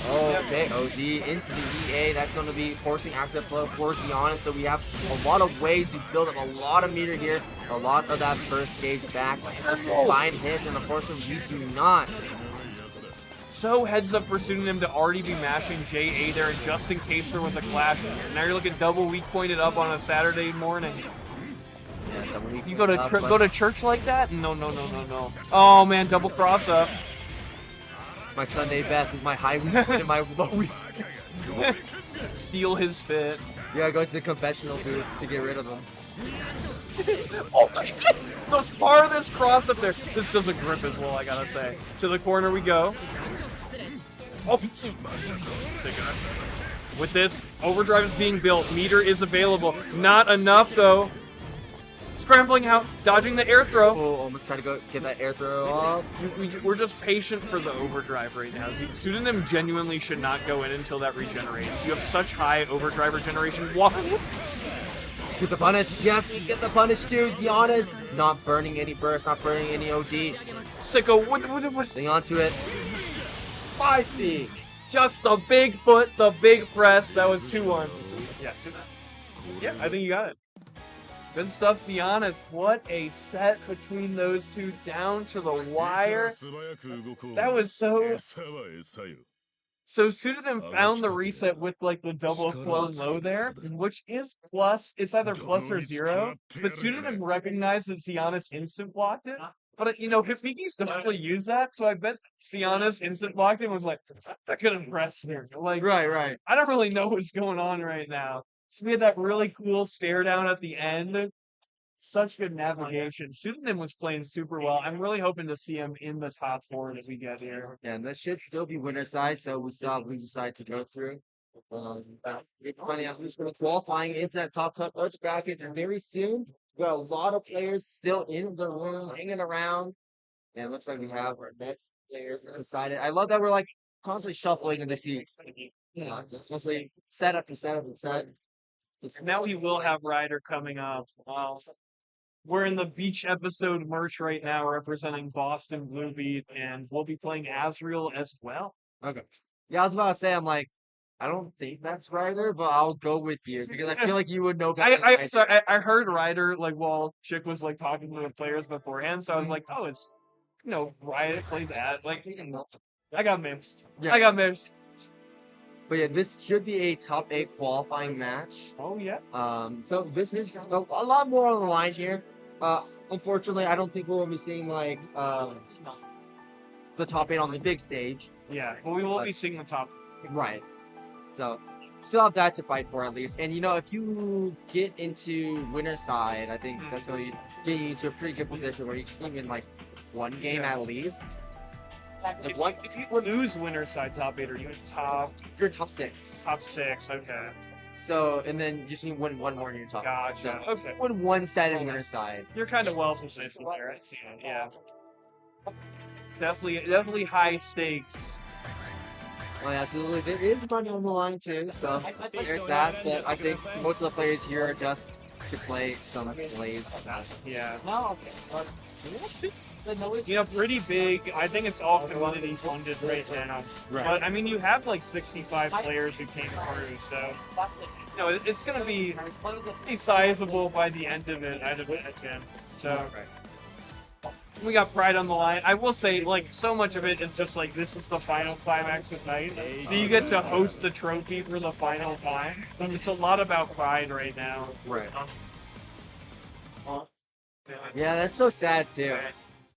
Okay, OD into the EA. That's going to be forcing active flow for Giannis. So we have a lot of ways to build up a lot of meter here. A lot of that first gauge back. Fine hits, and unfortunately, we do not. So heads up for Pseudonym to already be mashing JA there, just in case there was a clash. Now you're looking double weak pointed up on a Saturday morning. Yeah, double weak You go to pointed up, go to church like that? No. Oh man, double cross up. My Sunday best is my high week and my low week. Steal his fit. You gotta go to the confessional booth to get rid of him. Oh my god! The farthest cross up there. This doesn't grip as well, I gotta say. To the corner we go. Oh, sick of it. With this, overdrive is being built. Meter is available. Not enough though. Scrambling out, dodging the air throw. Oh, almost trying to go get that air throw off. We're just patient for the overdrive right now. Pseudonym genuinely should not go in until that regenerates. You have such high overdrive regeneration. What? Get the punish. Yes, we get the punish too. Giannis not burning any burst, not burning any OD. Sicko, what? Stay onto it. Spicy. Just the big foot, the big press. That was 2-1. Yeah, 2-1. Yeah, I think you got it. Good stuff, Giannis. What a set between those two, down to the wire. That was so... So Pseudonym found the reset with like the double flow low there, which is plus, it's either plus or 0, but Pseudonym recognized that Giannis instant blocked it. But you know, Hifiki's definitely used that, so I bet Giannis instant blocked it and was like, that could impress me. Like, Right. I don't really know what's going on right now. So we had that really cool stare down at the end. Such good navigation. Pseudonym was playing super well. I'm really hoping to see him in the top 4 as we get here. Yeah, and this should still be winner side, so we still have loser side to go through. It's funny, I'm just going to qualifying into that top cut earth bracket very soon. We got a lot of players still in the room, hanging around. And it looks like we have our next players decided. I love that we're like constantly shuffling in the seats. Yeah, it's mostly set up to set up and set. Now we will have Ryder coming up. We're in the beach episode merch right now, representing Boston Blue Beat, and we'll be playing Azriel as well. Okay. Yeah, I was about to say, I'm like, I don't think that's Ryder, but I'll go with you because I feel like you would know better. I heard Ryder like while Chick was like talking to the players beforehand, so I was like, oh, it's Ryder plays ads. Like, I got mixed. Yeah. I got mixed. But yeah, this should be a top 8 qualifying match. Oh yeah. So this is a lot more on the line here. Unfortunately, I don't think we'll be seeing like the top 8 on the big stage. Yeah, but we will be seeing the top. Right. So still have that to fight for at least. And if you get into winner side, I think that's going to get you into a pretty good position where you can even like one game at least. If you lose winner side top 8, or you top? You're top 6. Top 6, okay. So, and then you just need one more in your top. Gotcha. So, okay. Win one set in winner side. You're kind of well positioned there. I see it. Yeah. Definitely high stakes. Oh, yeah, absolutely. There is money on the line too, so there's that. But I think most of the players here are just to play some plays. Yeah. We'll see. Pretty big. I think it's all community funded right now. Right. But I mean, you have like 65 players who came through, so it's going to be pretty sizable by the end of it, I'd imagine. So we got pride on the line. I will say, like, so much of it is just like this is the final climax of night, so you get to host the trophy for the final time. It's a lot about pride right now. Right. Yeah, that's so sad too.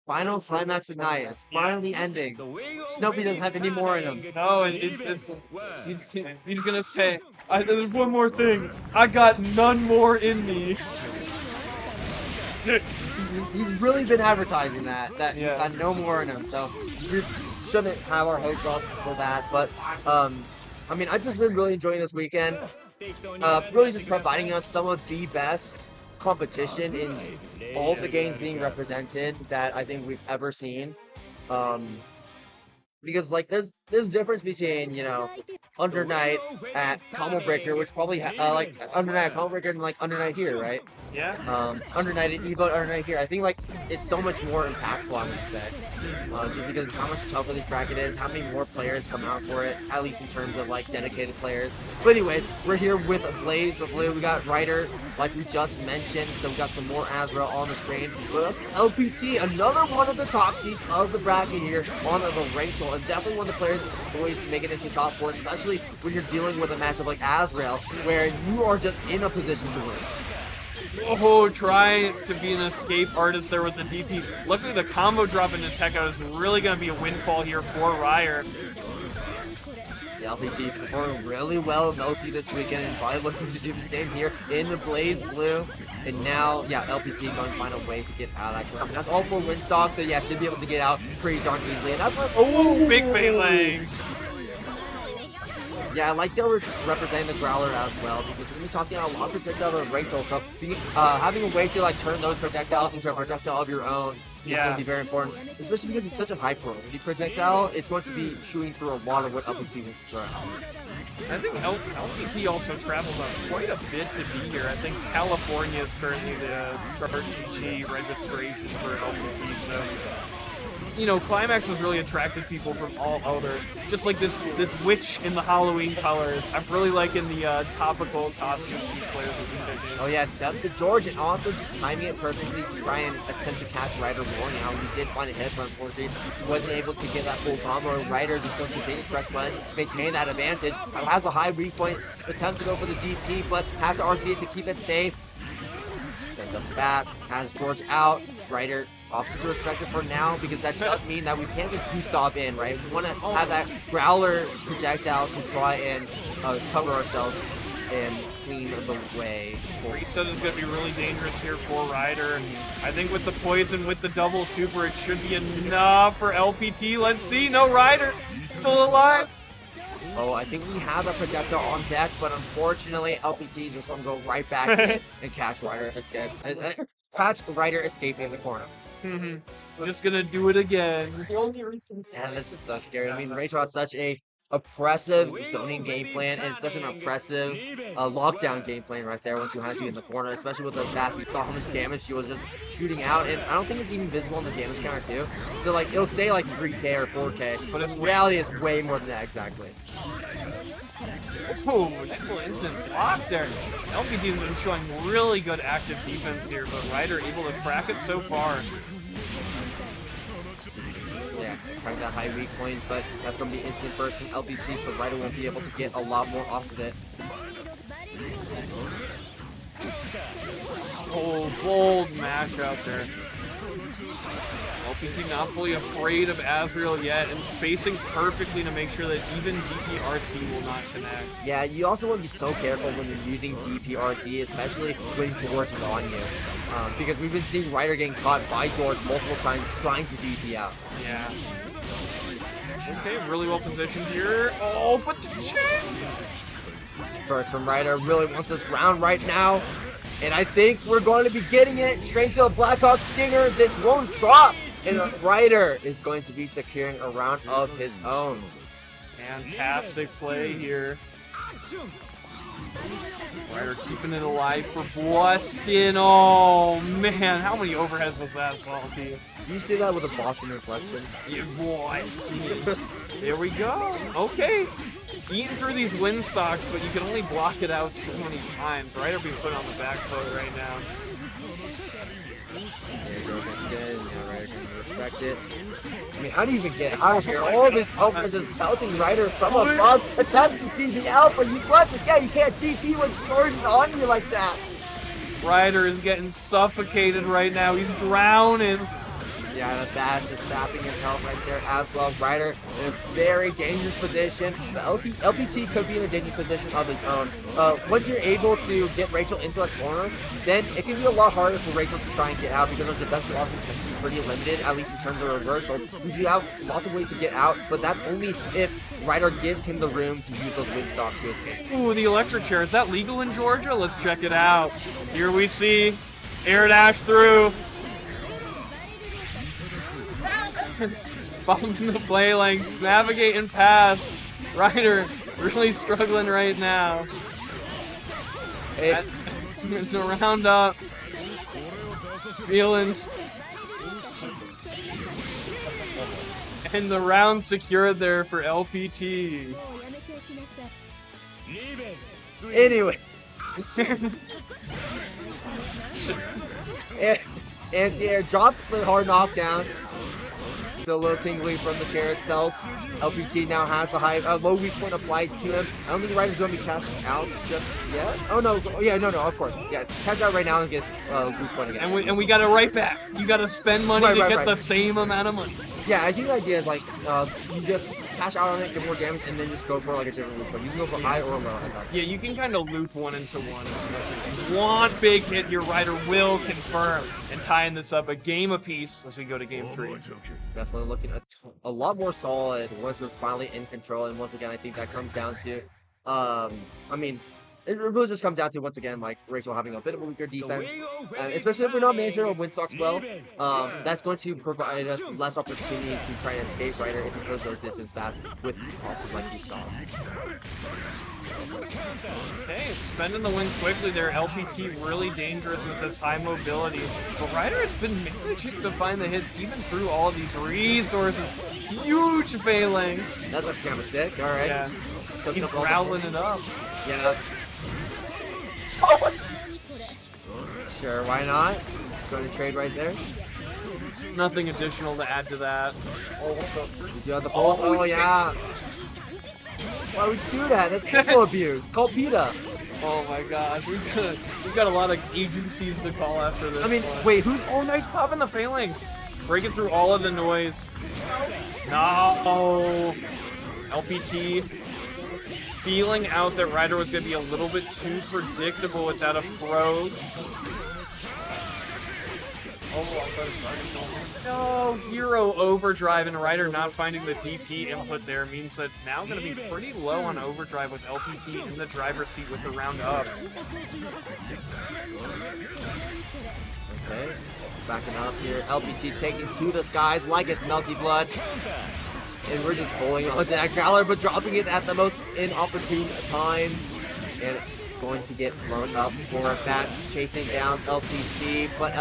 Final climax of night. It's finally ending. Snoopy doesn't have any more in him. No, he's gonna say, there's one more thing. I got none more in me. He's really been advertising that he's got no more in him. So we shouldn't have our hopes up for that. But I mean, I've just been really enjoying this weekend. Really just providing us some of the best competition in all of the games being represented that I think we've ever seen. Because like there's difference between Under Night at Combo Breaker, which probably like Under Night at Combo Breaker and like Under Night here, right? Yeah. Under Night at Evo, Under Night here. I think like it's so much more impactful, I would say, just because of how much tougher this bracket is, how many more players come out for it, at least in terms of like dedicated players. But anyways, we're here with BlazBlue. We got Ryder, like we just mentioned, so we got some more Azrael on the screen. But LPT, another one of the top seeds of the bracket here on the Rachel, and definitely one of the players always make it into top 4, especially when you're dealing with a matchup like Azrael, where you are just in a position to win. Oh, trying to be an escape artist there with the DP. Luckily, the combo drop into tech out is really going to be a windfall here for Ryer. The LPT performed really well in OT this weekend and probably looking to do the same here in the BlazBlue. And now, yeah, LPT going to find a way to get out of that corner. That's all 4 win stocks, so yeah, should be able to get out pretty darn easily. And that's what, oh, big phalanx. Yeah, I like they were representing the Growler as well, because we're tossing out a lot of projectiles of Rachel, so having a way to like turn those projectiles into a projectile of your own is going to be very important, especially because it's such a high probability projectile. It's going to be shooting through a lot of what LPT was throw. I think LPT also traveled on quite a bit to be here. I think California is currently the start GG registration for LPT, so Climax has really attracted people from all over. Just like this witch in the Halloween colors. I'm really liking the topical costumes these players have been picking. Oh yeah, Seth the George, and also just timing it perfectly to try and attempt to catch Ryder more now. He did find a hit, but unfortunately he wasn't able to get that full combo. Ryder just going to continue to press buttons, maintain that advantage. Has a high weak point, attempts to go for the DP, but has to RC it to keep it safe. Sends up the bats, has George out. Ryder often to respect it for now, because that does mean that we can't just Gustav in, right? We want to have that Growler projectile to try and cover ourselves and clean the way. Reset is going to be really dangerous here for Ryder. I think with the poison, with the double super, it should be enough for LPT. Let's see. No, Ryder still alive. Oh, I think we have a projectile on deck, but unfortunately, LPT is just going to go right back in and catch Ryder escape. Catch Ryder escaping the corner. Just gonna do it again. And this is so scary. I mean, Rachel has such a oppressive zoning game plan and such an oppressive lockdown game plan right there once you have to be in the corner, especially with the attack. We saw how much damage she was just shooting out, and I don't think it's even visible in the damage counter too. So like it'll say like 3K or 4K, but in reality it's way more than that exactly. Oh, nice little instant block there. LPT has been showing really good active defense here, but Ryder able to crack it so far. Yeah, trying that high weak point, but that's going to be instant burst from LPT, so Ryder won't be able to get a lot more off of it. Oh, bold mash out there. LPT not fully afraid of Azrael yet, and spacing perfectly to make sure that even DPRC will not connect. Yeah, you also want to be so careful when you're using DPRC, especially when George is on you. Because we've been seeing Ryder getting caught by George multiple times trying to DP out. Yeah. Okay, really well positioned here. Oh, but the chain! First from Ryder, really wants this round right now. And I think we're going to be getting it straight to a Blackhawk Stinger. This won't drop. And Ryder is going to be securing a round of his own. Fantastic play here. Ryder keeping it alive for Bluskin. Oh man, how many overheads was that, Salty? You see that with a Boston reflection? Yeah, boy. There we go. Okay. Eating through these win stocks, but you can only block it out so many times. Ryder being put on the back foot right now. There goes again. Yeah, Ryder can respect it. I mean, how do you even get out of here? All of this help is just pelting Ryder from above. Attempting to TP out, but you you can't TP when George is on you like that. Ryder is getting suffocated right now. He's drowning. Yeah, the dash is sapping his health right there as well. Ryder in a very dangerous position. The LPT could be in a dangerous position of his own. Once you're able to get Rachel into a corner, then it can be a lot harder for Rachel to try and get out because her defensive options can be pretty limited, at least in terms of reversals. We do have lots of ways to get out, but that's only if Ryder gives him the room to use those win stocks to assist. Ooh, the electric chair. Is that legal in Georgia? Let's check it out. Here we see air dash through. Bumping the play lanes, navigating past. Ryder really struggling right now. Hey, It's a roundup. Feeling. And the round secured there for LPT. anyway. Anti-air drops the hard knockdown. Still a little tingly from the chair itself. LPT now has the high low weak point applied to him. I don't think Ryder's going to be cashing out just yet. Oh no, yeah, no, of course. Yeah, cash out right now and gets weak point again. And we got it right back. You got to spend money to get the same amount of money. Yeah, I think the idea is like you just cash out on it, get more damage, and then just go for like a different loop. But you can go for high or low at that point. Yeah, you can kind of loop one into one as much as you want. Big hit, your Ryder will confirm. And tying this up a game apiece as we go to game 3. Definitely looking a lot more solid once it was finally in control. And once again, I think that comes down to, I mean, it really just comes down to, once again, like Rachel having a bit of a weaker defense, especially if we're not managing or win stocks well. That's going to provide us less opportunities to try and escape Ryder if he goes those distance fast with options like we saw. Okay, spending the win quickly there. LPT really dangerous with this high mobility. But Ryder has been managing to find the hits even through all of these resources. Huge phalanx. That's actually kind of sick. All right. Yeah. He's growling it up. Yeah. Sure, why not? Going to trade right there. Nothing additional to add to that. Did you have the pull? Oh, yeah. Why would you do that? That's people abuse. Call PETA. Oh my gosh, we've got a lot of agencies to call after this. I mean, one. wait, who's... Oh, nice pop in the phalanx. Breaking through all of the noise. No. LPT feeling out that Ryder was going to be a little bit too predictable with that approach. No, hero overdrive, and Ryder not finding the DP input there means that now going to be pretty low on overdrive with LPT in the driver's seat with the round up. Okay, backing up here. LPT taking to the skies like it's Melty Blood. And we're just holding on to that Growler, but dropping it at the most inopportune time. And going to get blown up for that, chasing down LPT, but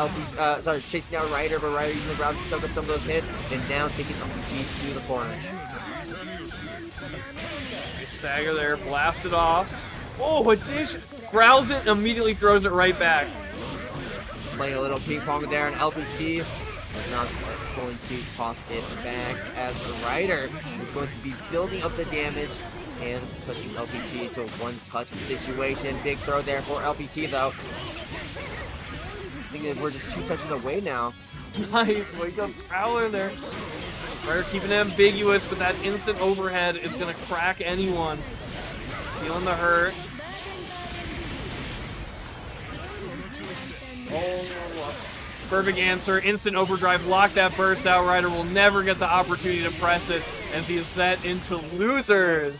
chasing down Ryder, but Ryder using the ground to soak up some of those hits, and now taking LPT to the corner. Nice stagger there, blast it off. Oh, a dish! Growls it, immediately throws it right back. Playing a little ping pong there, and LPT is now going to toss it back as Ryder is going to be building up the damage and pushing LPT to a one-touch situation. Big throw there for LPT, though. I think that we're just 2 touches away now. Nice, wake up Prowler there. Ryder keeping it ambiguous, but that instant overhead is going to crack anyone. Feeling the hurt. Oh, perfect answer. Instant overdrive. Lock that burst out. Ryder will never get the opportunity to press it as he is set into losers.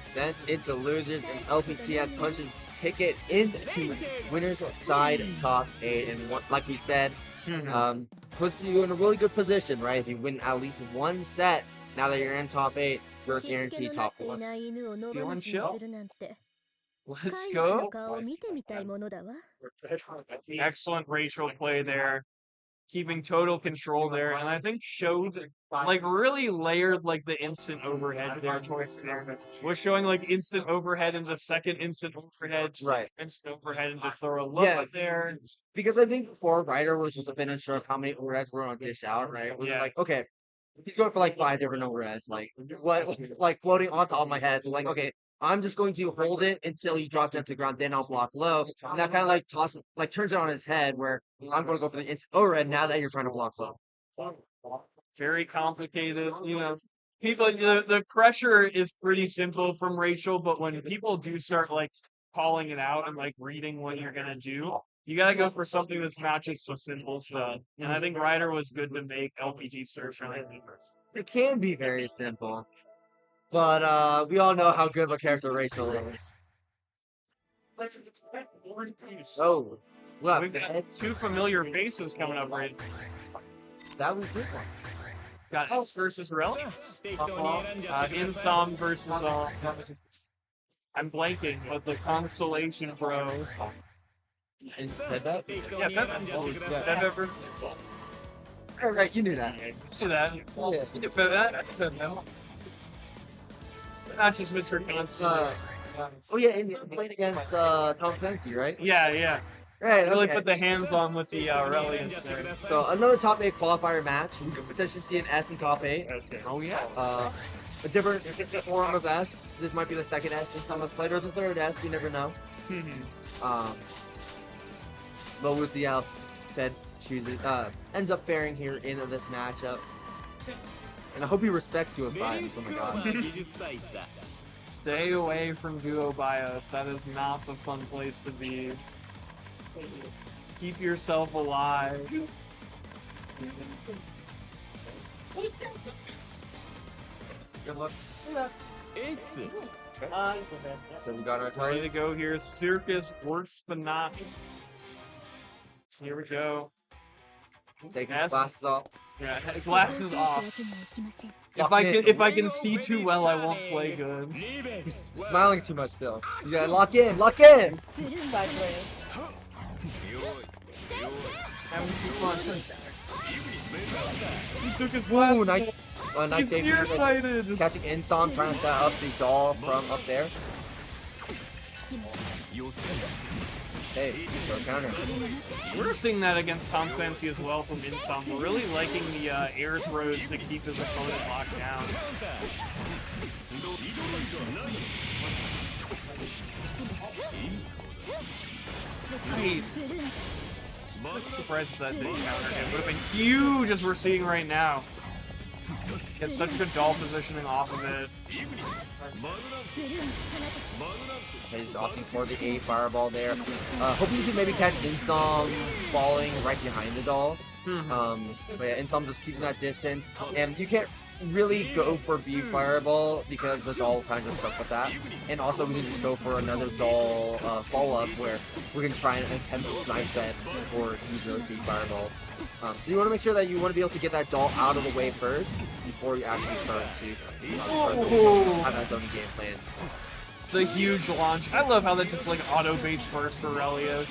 Sent into losers, and LPT has punched his ticket into winner's side top 8. And like we said, puts you in a really good position, right? If you win at least one set, now that you're in top 8, you're guaranteed top 4. Feeling chill? Let's go. Excellent racial play there. Keeping total control there, and I think showed like really layered like the instant overhead there choice there. Was showing like instant overhead into second instant overhead, right? Instant overhead and just throw a look there. Because I think before Ryder was just a finisher of how many overheads were on dish out, right? We're like, okay, he's going for like 5 different overheads, like what, like floating on top of my head. So like, okay, I'm just going to hold it until he drops down to the ground, then I'll block low. And that kind of like tosses, like turns it on his head where I'm going to go for the instant overhead now that you're trying to block low. Very complicated, you know. People, the pressure is pretty simple from Rachel, but when people do start like calling it out and like reading what you're gonna do, you gotta go for something that's not just so simple stuff. And I think Ryder was good to make LPT search on it. It can be very simple. But we all know how good of a character Rachel is. Oh, We've got 2 familiar faces coming up right. That was it. Got Elves versus Relics. Insom versus I'm blanking, but the Constellation Bros. And Fed Yeah, Bev versus Insom. Right, you knew that. Do that. Yeah. You can fit that. Not just Mr. Constellation. Oh yeah, and playing against Tom Clancy, right? Yeah. Right, Really okay. put the hands on with the Relics there. So another top 8 qualifier match. We could potentially see an S in top 8. Oh yeah. A different form of S. This might be the second S in someone's played, or the third S. You never know. But we'll see how Fed chooses, ends up faring here in this matchup. And I hope he respects Duo's Bios. Oh my god. Stay away from Duo Bios. That is not the fun place to be. Keep yourself alive. Good luck. So we got our Ready target. to go here. Circus works but not. Here we go. Taking S. glasses off. Yeah, glasses off. Lock If I in. can see too well, I won't play good. He's smiling too much still. You gotta lock in, lock in! Side players. Having too fun. He took his Ooh, glasses. nice. Nice He's save. nearsighted. Catching Insom, trying to set up the doll from up there. Hey, throw counter. We're seeing that against Tom Clancy as well from Insom. We're really liking the air throws to keep his opponent locked down. Surprised if that didn't counter him. Would have been huge as we're seeing right now. Gets such good doll positioning off of it. He's opting for the A fireball there. Hoping to maybe catch Insom falling right behind the doll. But yeah, Insom just keeping that distance. And you can't really go for B fireball because the doll kind of stuck with that. And also we can just go for another doll follow-up where we can try and attempt to snipe that or use those B fireballs. So you want to make sure that you want to be able to get that doll out of the way first before you actually start to have that zoning game plan. The huge launch. I love how that just like auto baits burst for Relios.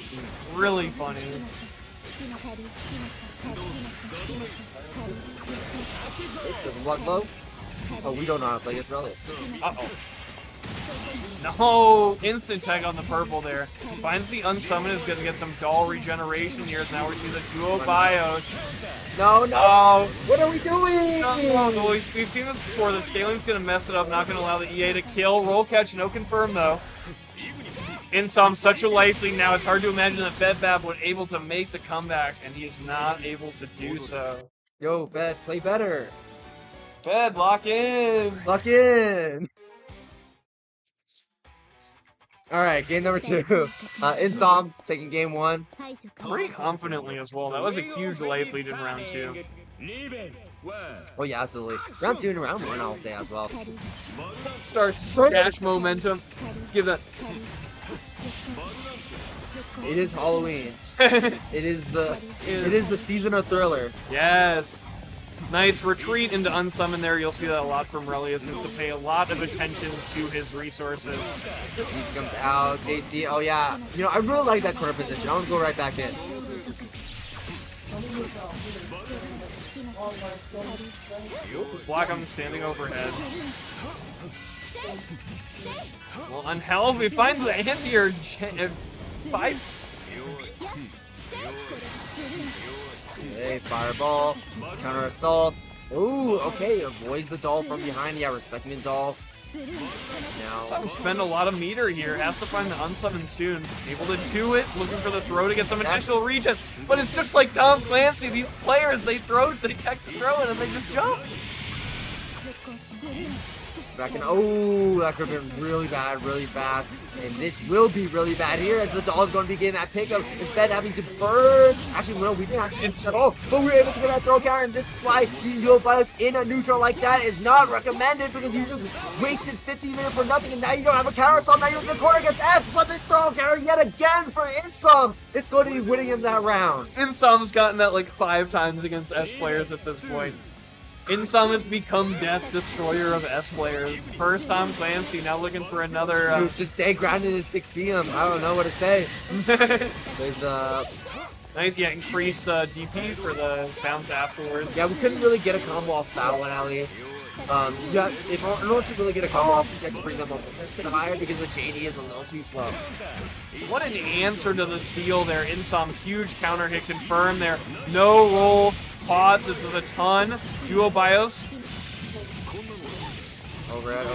Really funny. Doesn't block low. Oh, we don't know how to play against Relios. Uh-oh. No! Instant tag on the purple there. Finds the unsummon, is gonna get some doll regeneration here. Now we're seeing the Duo Bios. No! Oh! What are we doing? No, we've seen this before. The scaling's gonna mess it up, not gonna allow the EA to kill. Roll catch, no confirm though. Insom, such a life lead now. It's hard to imagine that Bedbab was able to make the comeback, and he is not able to do so. Yo, Bed, play better. Bed, lock in! Lock in! Alright, game number 2. Insom taking game 1. Pretty confidently as well. That was a huge life lead in round 2. Oh yeah, absolutely. Round 2 and round 1, I'll say as well. Starts dash momentum. Give that. It is Halloween. It is the season of Thriller. Yes. Nice retreat into unsummon there. You'll see that a lot from Relius, is to pay a lot of attention to his resources. He comes out, JC. Oh yeah. You know, I really like that corner position. I want to go right back in. Block him standing overhead. Well, on health, he finds the anti-air fights. Hey, fireball, counter assault. Ooh, okay, avoids the doll from behind. Yeah, respecting the doll. Now, Spend a lot of meter here. Has to find the unsummon soon. Able to do it. Looking for the throw to get some additional regen. But it's just like Tom Clancy. These players, they tech to throw it, and they just jump. back in. Oh, that could have been really bad, really fast. And this will be really bad here as the doll is going to be getting that pickup. Instead, having to burn. Actually, no, we didn't actually hit at all. But we were able to get that throw counter. And this is why using dual bias in a neutral like that is not recommended because you just wasted 50 minutes for nothing. And now you don't have a counter assault. Now you're in the corner against S. But the throw counter yet again for Insum. It's going to be winning him that round. Insum's gotten that like 5 times against S players at this point. Insum has become Death Destroyer of S players. First time Clancy, now looking for another. Dude, just stay grounded in 6 p.m. I don't know what to say. There's Yeah, increased DP for the bounce afterwards. yeah, we couldn't really get a combo off that one at least. Yeah, in order to really get a combo off, you have to bring them up a bit higher because the JD is a little too slow. What an answer to the seal there. Insum, huge counter hit confirmed there. No roll pod. This is a ton. Duo BIOS. Overhead.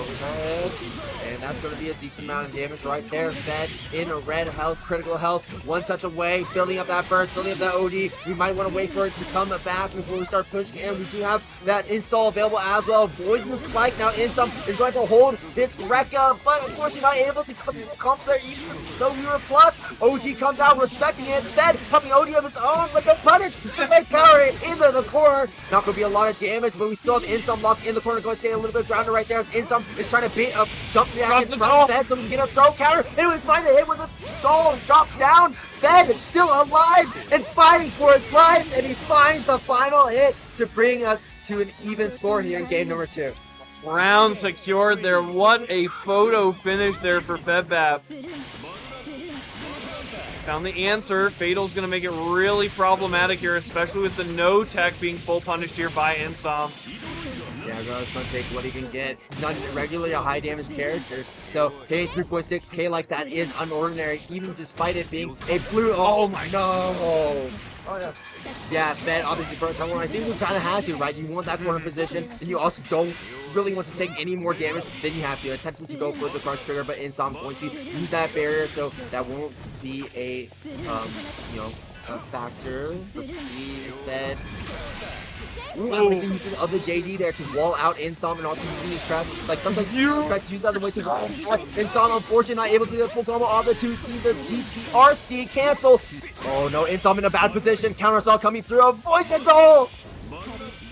And that's going to be a decent amount of damage right there. Fed in a red health, critical health. One touch away, building up that burst, building up that OD. We might want to wait for it to come back before we start pushing. And we do have that install available as well. Avoids the spike. Now Insum is going to hold this Rekka, but unfortunately not able to come there even though we were plus. OG comes out respecting it. Fed coming OD of his own, but then punish. Straight counter into the corner. Not going to be a lot of damage, but we still have Insum locked in the corner. Going to stay a little bit grounded right there. Insum is trying to beat up jump reaction from Fed so we can get a throw counter. And we find the hit with a stall and drop down. Fed is still alive and fighting for his life, and he finds the final hit to bring us to an even score here in game number 2. Round secured there. What a photo finish there for Fedbab. Found the answer. Fatal's going to make it really problematic here, especially with the no tech being full punished here by Insum. Yeah, Rose going to take what he can get. Not regularly a high damage character, so hitting 3.6k like that is unordinary, even despite it being a blue. Oh my no! Oh yeah. Yeah, Fed obviously burst that one. I think we kind of had to, right? You want that corner position, and you also don't really want to take any more damage than you have to. Attempting to go for the crush trigger, but Insum going to use that barrier, so that won't be a a factor. Let's see, Fed. Ooh, I like the use of the JD there to wall out Insum and also using his trap. Like sometimes you use that as a way to Insum unfortunately not able to get a full combo off the 2C, the DPRC cancel. Oh no, Insum in a bad position. Counter assault coming through. Avoid the goal!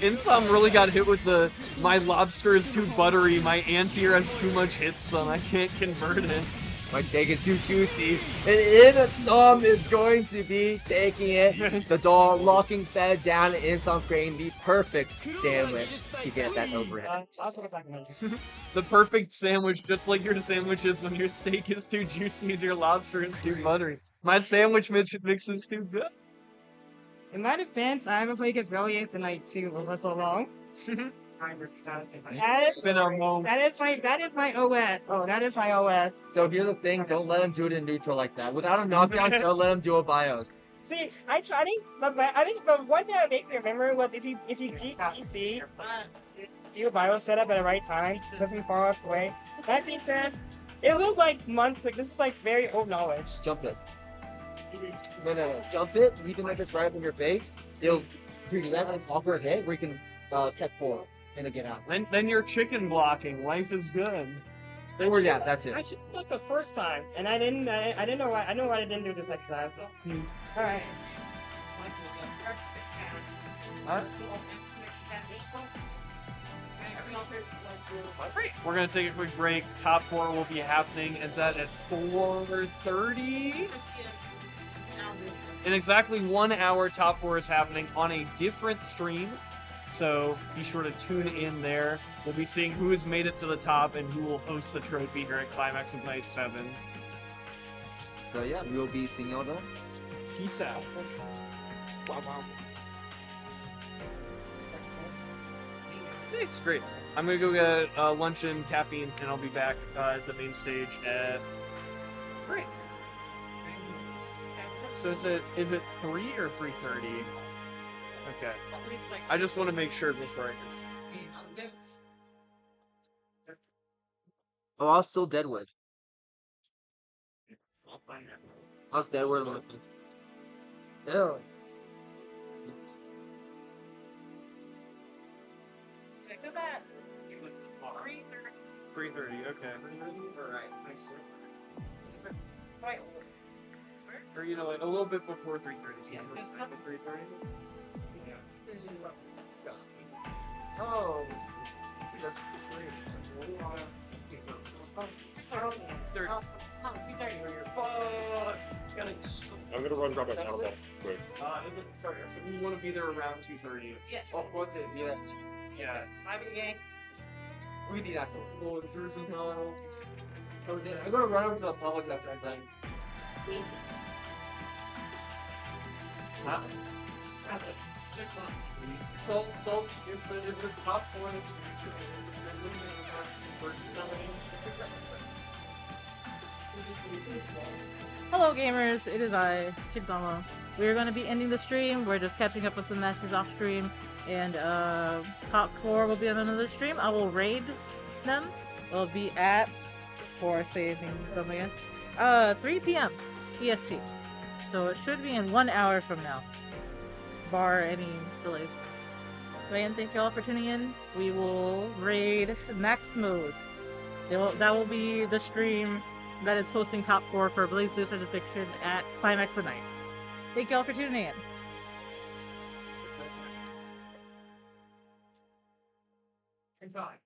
Insum really got hit with the my lobster is too buttery, my anti-air has too much hit stun, I can't convert it. My steak is too juicy, and Insum is going to be taking it. The doll locking Fed down, and Insum creating the perfect sandwich to get that overhead. The perfect sandwich, just like your sandwich is when your steak is too juicy and your lobster is too buttery. My sandwich mix is too good. In my defense, I haven't played against Relius in like so long. It's been a moment. That is my OS. Oh, that is my OS. So here's the thing, don't let him do it in neutral like that. Without a knockdown, don't let him do a BIOS. See, I think the one thing that made me remember was if you keep PC, do a BIOS setup at the right time, doesn't fall off away. That being said, it was like months, like this is like very old knowledge. Jump it. No. Jump it, even if it's right up in your face. It'll do that and offer a hit where you can tech forward and get out. Then you're chicken blocking. Life is good. Or yeah, that's it. I just thought the first time, and I didn't know why. I know why I didn't do this next time. All right. Great. We're gonna take a quick break. Top 4 will be happening. Is that at 4:30? In exactly 1 hour, Top 4 is happening on a different stream. So be sure to tune in there. We'll be seeing who has made it to the top and who will host the trophy here at Climax of Night 7. So yeah, we will be seeing y'all then. Peace out. Wow. Thanks, great. I'm gonna go get lunch and caffeine, and I'll be back at the main stage at... Great. So is it 3 or 3:30? Okay. I just want to make sure before I just... Oh, I was still Deadwood. I was Deadwood. Ew. Go back. 3:30, okay. Alright. Right. Or, you know, like, a little bit before 3:30. Yeah. 3:30? Oh. That's I'm gonna run grab my channel back quick. Sorry, so you want to be there around 2:30? Yes. Oh, what the? Yeah. Yeah. We need actual. Well, there's no. I'm gonna run over to the Publix after I'm done. So if the top four is you're looking at the top for selling. Hello gamers, it is I, Chickzama. We're going to be ending the stream. We're just catching up with some matches off stream. And top 4 will be on another stream. I will raid them. It'll be at 4 saving them again. 3 p.m. EST. So it should be in 1 hour from now. Bar any delays. And thank you all for tuning in. We will raid Max Mode. That will be the stream that is posting top 4 for BlazBlue certification at Climax tonight. Thank you all for tuning in. Inside.